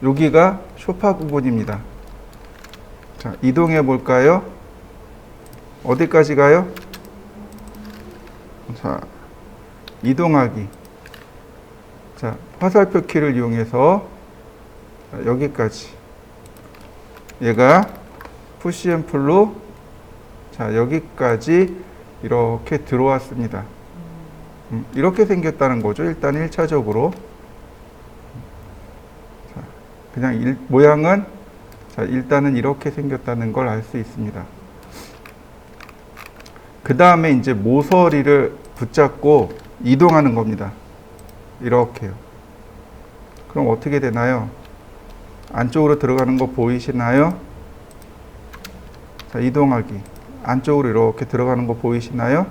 Speaker 1: 여기가 소파 부분입니다. 자, 이동해 볼까요? 어디까지 가요? 자, 이동하기. 자, 화살표 키를 이용해서 여기까지. 얘가 푸시 앤 풀로 자, 여기까지 이렇게 들어왔습니다. 이렇게 생겼다는 거죠. 일단 1차적으로. 자, 그냥 모양은 자, 일단은 이렇게 생겼다는 걸 알 수 있습니다. 그 다음에 이제 모서리를 붙잡고 이동하는 겁니다. 이렇게요. 그럼 어떻게 되나요? 안쪽으로 들어가는 거 보이시나요? 자, 이동하기. 안쪽으로 이렇게 들어가는 거 보이시나요?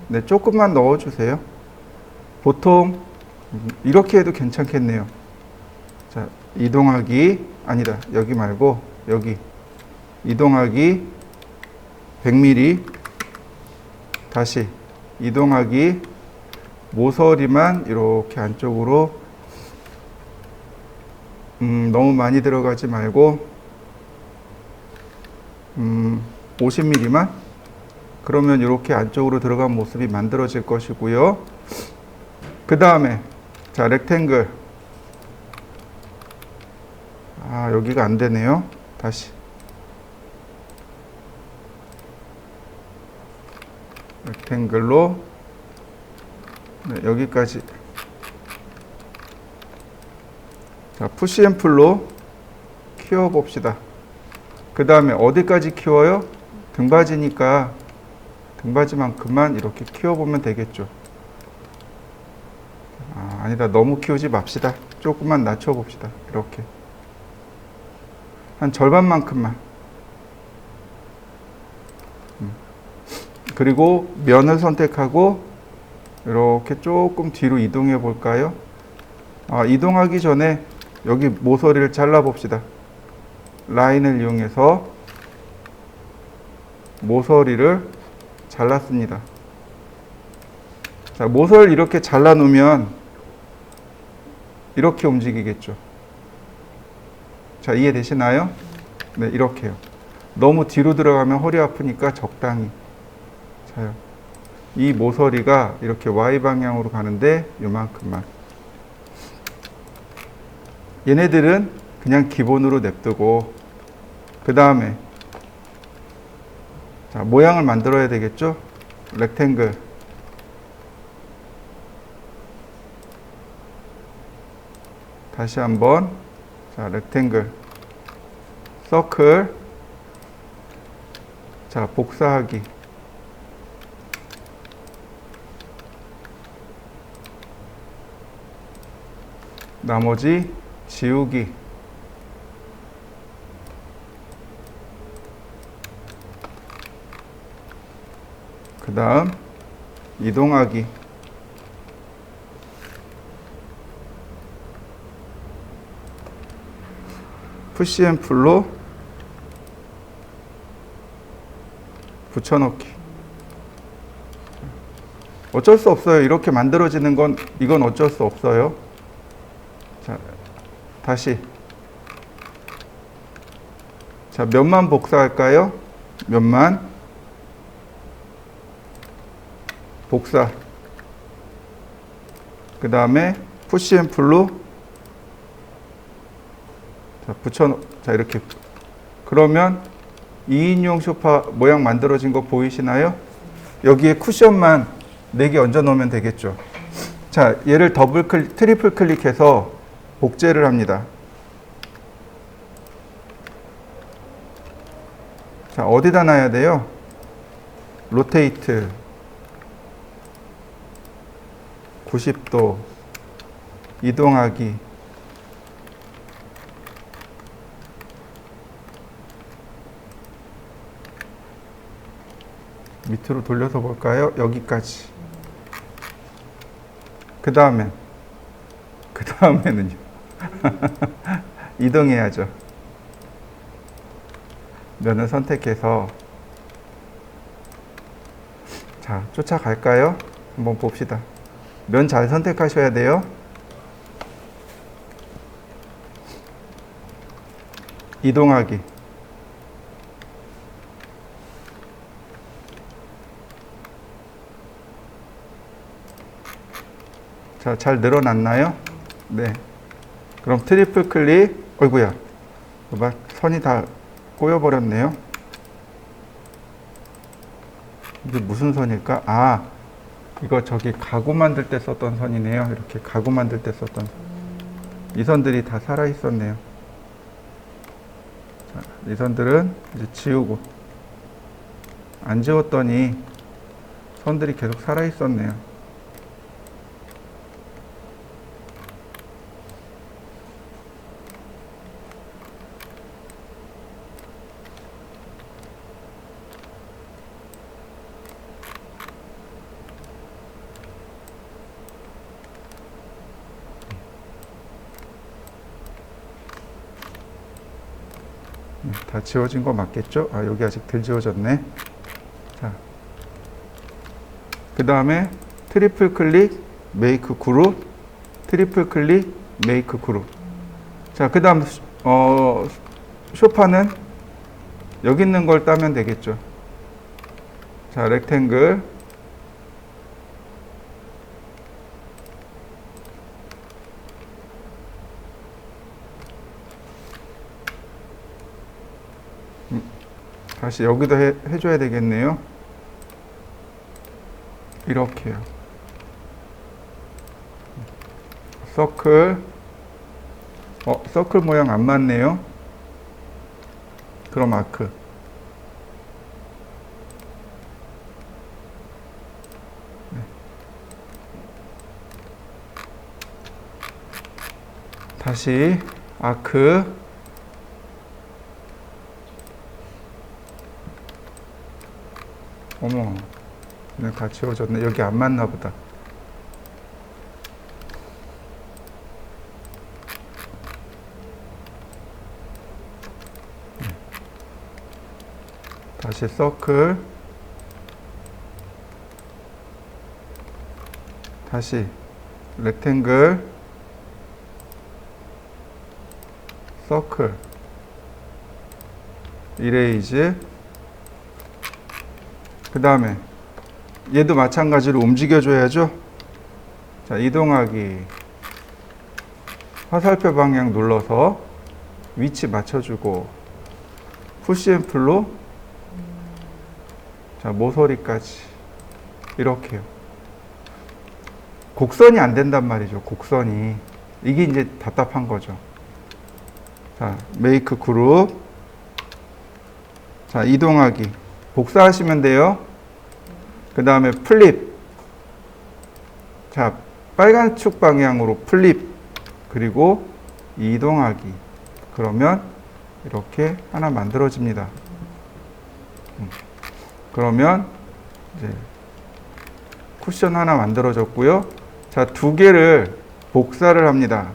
Speaker 1: 네, 조금만 넣어주세요. 보통 이렇게 해도 괜찮겠네요. 자, 이동하기. 아니다. 여기 말고 여기. 이동하기 100mm. 다시 이동하기. 모서리만 이렇게 안쪽으로 너무 많이 들어가지 말고 50mm만. 그러면 이렇게 안쪽으로 들어간 모습이 만들어질 것이고요. 그 다음에 자, 렉탱글. 여기가 안 되네요. 다시. 렉탱글로 네, 여기까지. 자, 푸시 앤 풀로 키워 봅시다. 그 다음에 어디까지 키워요? 등받이니까 등받이만큼만 이렇게 키워보면 되겠죠. 아니다. 너무 키우지 맙시다. 조금만 낮춰봅시다. 이렇게. 한 절반만큼만. 그리고 면을 선택하고 이렇게 조금 뒤로 이동해 볼까요? 이동하기 전에 여기 모서리를 잘라 봅시다. 라인을 이용해서 모서리를 잘랐습니다. 자, 모서리를 이렇게 잘라 놓으면 이렇게 움직이겠죠. 자, 이해되시나요? 네, 이렇게요. 너무 뒤로 들어가면 허리 아프니까 적당히. 자요. 이 모서리가 이렇게 Y방향으로 가는데 요만큼만. 얘네들은 그냥 기본으로 냅두고 그 다음에 자, 모양을 만들어야 되겠죠? 렉탱글. 다시 한번 자, 렉탱글. 서클. 자, 복사하기. 나머지 지우기. 그 다음 이동하기. 푸시 앤 풀로 붙여넣기. 어쩔 수 없어요. 이렇게 만들어지는 건 이건 어쩔 수 없어요. 자, 다시. 자, 몇만 복사할까요? 몇만 복사. 그 다음에 푸시 앤 풀로 자, 자, 이렇게. 그러면 2인용 소파 모양 만들어진 거 보이시나요? 여기에 쿠션만 4개 얹어 놓으면 되겠죠. 자, 얘를 트리플 클릭해서 복제를 합니다. 자, 어디다 놔야 돼요? 로테이트 90도. 이동하기. 밑으로 돌려서 볼까요? 여기까지. 그 다음에는요. 이동해야죠. 면을 선택해서 자, 쫓아갈까요? 한번 봅시다. 면 잘 선택하셔야 돼요. 이동하기. 자, 잘 늘어났나요? 네. 그럼 트리플 클릭. 어이구야. 막 선이 다 꼬여버렸네요. 이게 무슨 선일까? 아, 이거 저기 가구 만들 때 썼던 선이네요. 이렇게 가구 만들 때 썼던 선. 이 선들이 다 살아 있었네요. 자, 이 선들은 이제 지우고, 안 지웠더니 선들이 계속 살아 있었네요. 다 지워진 거 맞겠죠? 아, 여기 아직 덜 지워졌네. 자, 그 다음에 트리플 클릭, 메이크 그룹, 트리플 클릭, 메이크 그룹. 자, 그 다음 쇼파는 여기 있는 걸 따면 되겠죠. 자, 렉탱글. 다시 여기도 해줘야 되겠네요. 이렇게요. 서클. 서클 모양 안 맞네요. 그럼 아크. 네. 다시 아크. 어머, 그냥 다 지워졌네. 여기 안 맞나 보다. 다시 서클. 다시 렉탱글. 서클. 이레이즈. 그 다음에 얘도 마찬가지로 움직여줘야죠. 자, 이동하기. 화살표 방향 눌러서 위치 맞춰주고, 푸시 앤 플로. 자, 모서리까지. 이렇게요. 곡선이 안 된단 말이죠. 곡선이. 이게 이제 답답한 거죠. 자, 메이크 그룹. 자, 이동하기. 복사하시면 돼요. 그 다음에 플립. 자, 빨간 축 방향으로 플립. 그리고 이동하기. 그러면 이렇게 하나 만들어집니다. 그러면 이제 쿠션 하나 만들어졌고요. 자, 두 개를 복사를 합니다.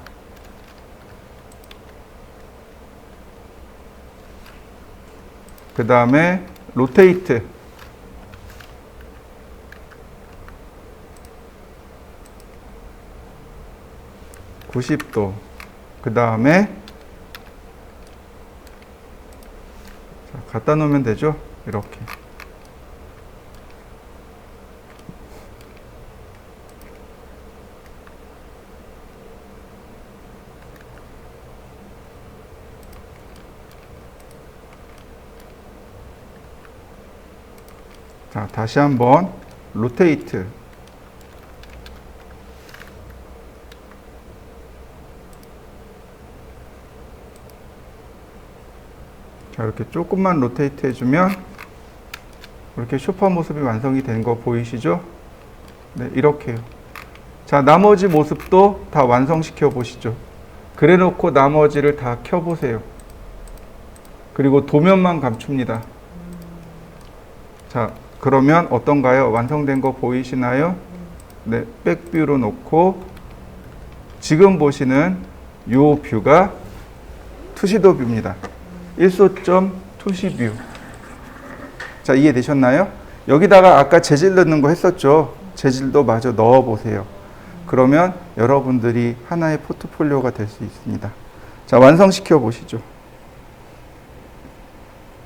Speaker 1: 그 다음에 로테이트. (90도) 그 다음에 갖다 놓으면 되죠. 이렇게. 자, 다시 한번 로테이트. 자, 이렇게 조금만 로테이트 해주면 이렇게 쇼파 모습이 완성이 된 거 보이시죠? 네, 이렇게요. 자, 나머지 모습도 다 완성시켜 보시죠. 그래 놓고 나머지를 다 켜보세요. 그리고 도면만 감춥니다. 자, 그러면 어떤가요? 완성된 거 보이시나요? 네, 백뷰로 놓고 지금 보시는 요 뷰가 투시도 뷰입니다. 일소점 투시뷰. 자, 이해되셨나요? 여기다가 아까 재질 넣는 거 했었죠? 재질도 마저 넣어 보세요. 그러면 여러분들이 하나의 포트폴리오가 될 수 있습니다. 자, 완성시켜 보시죠.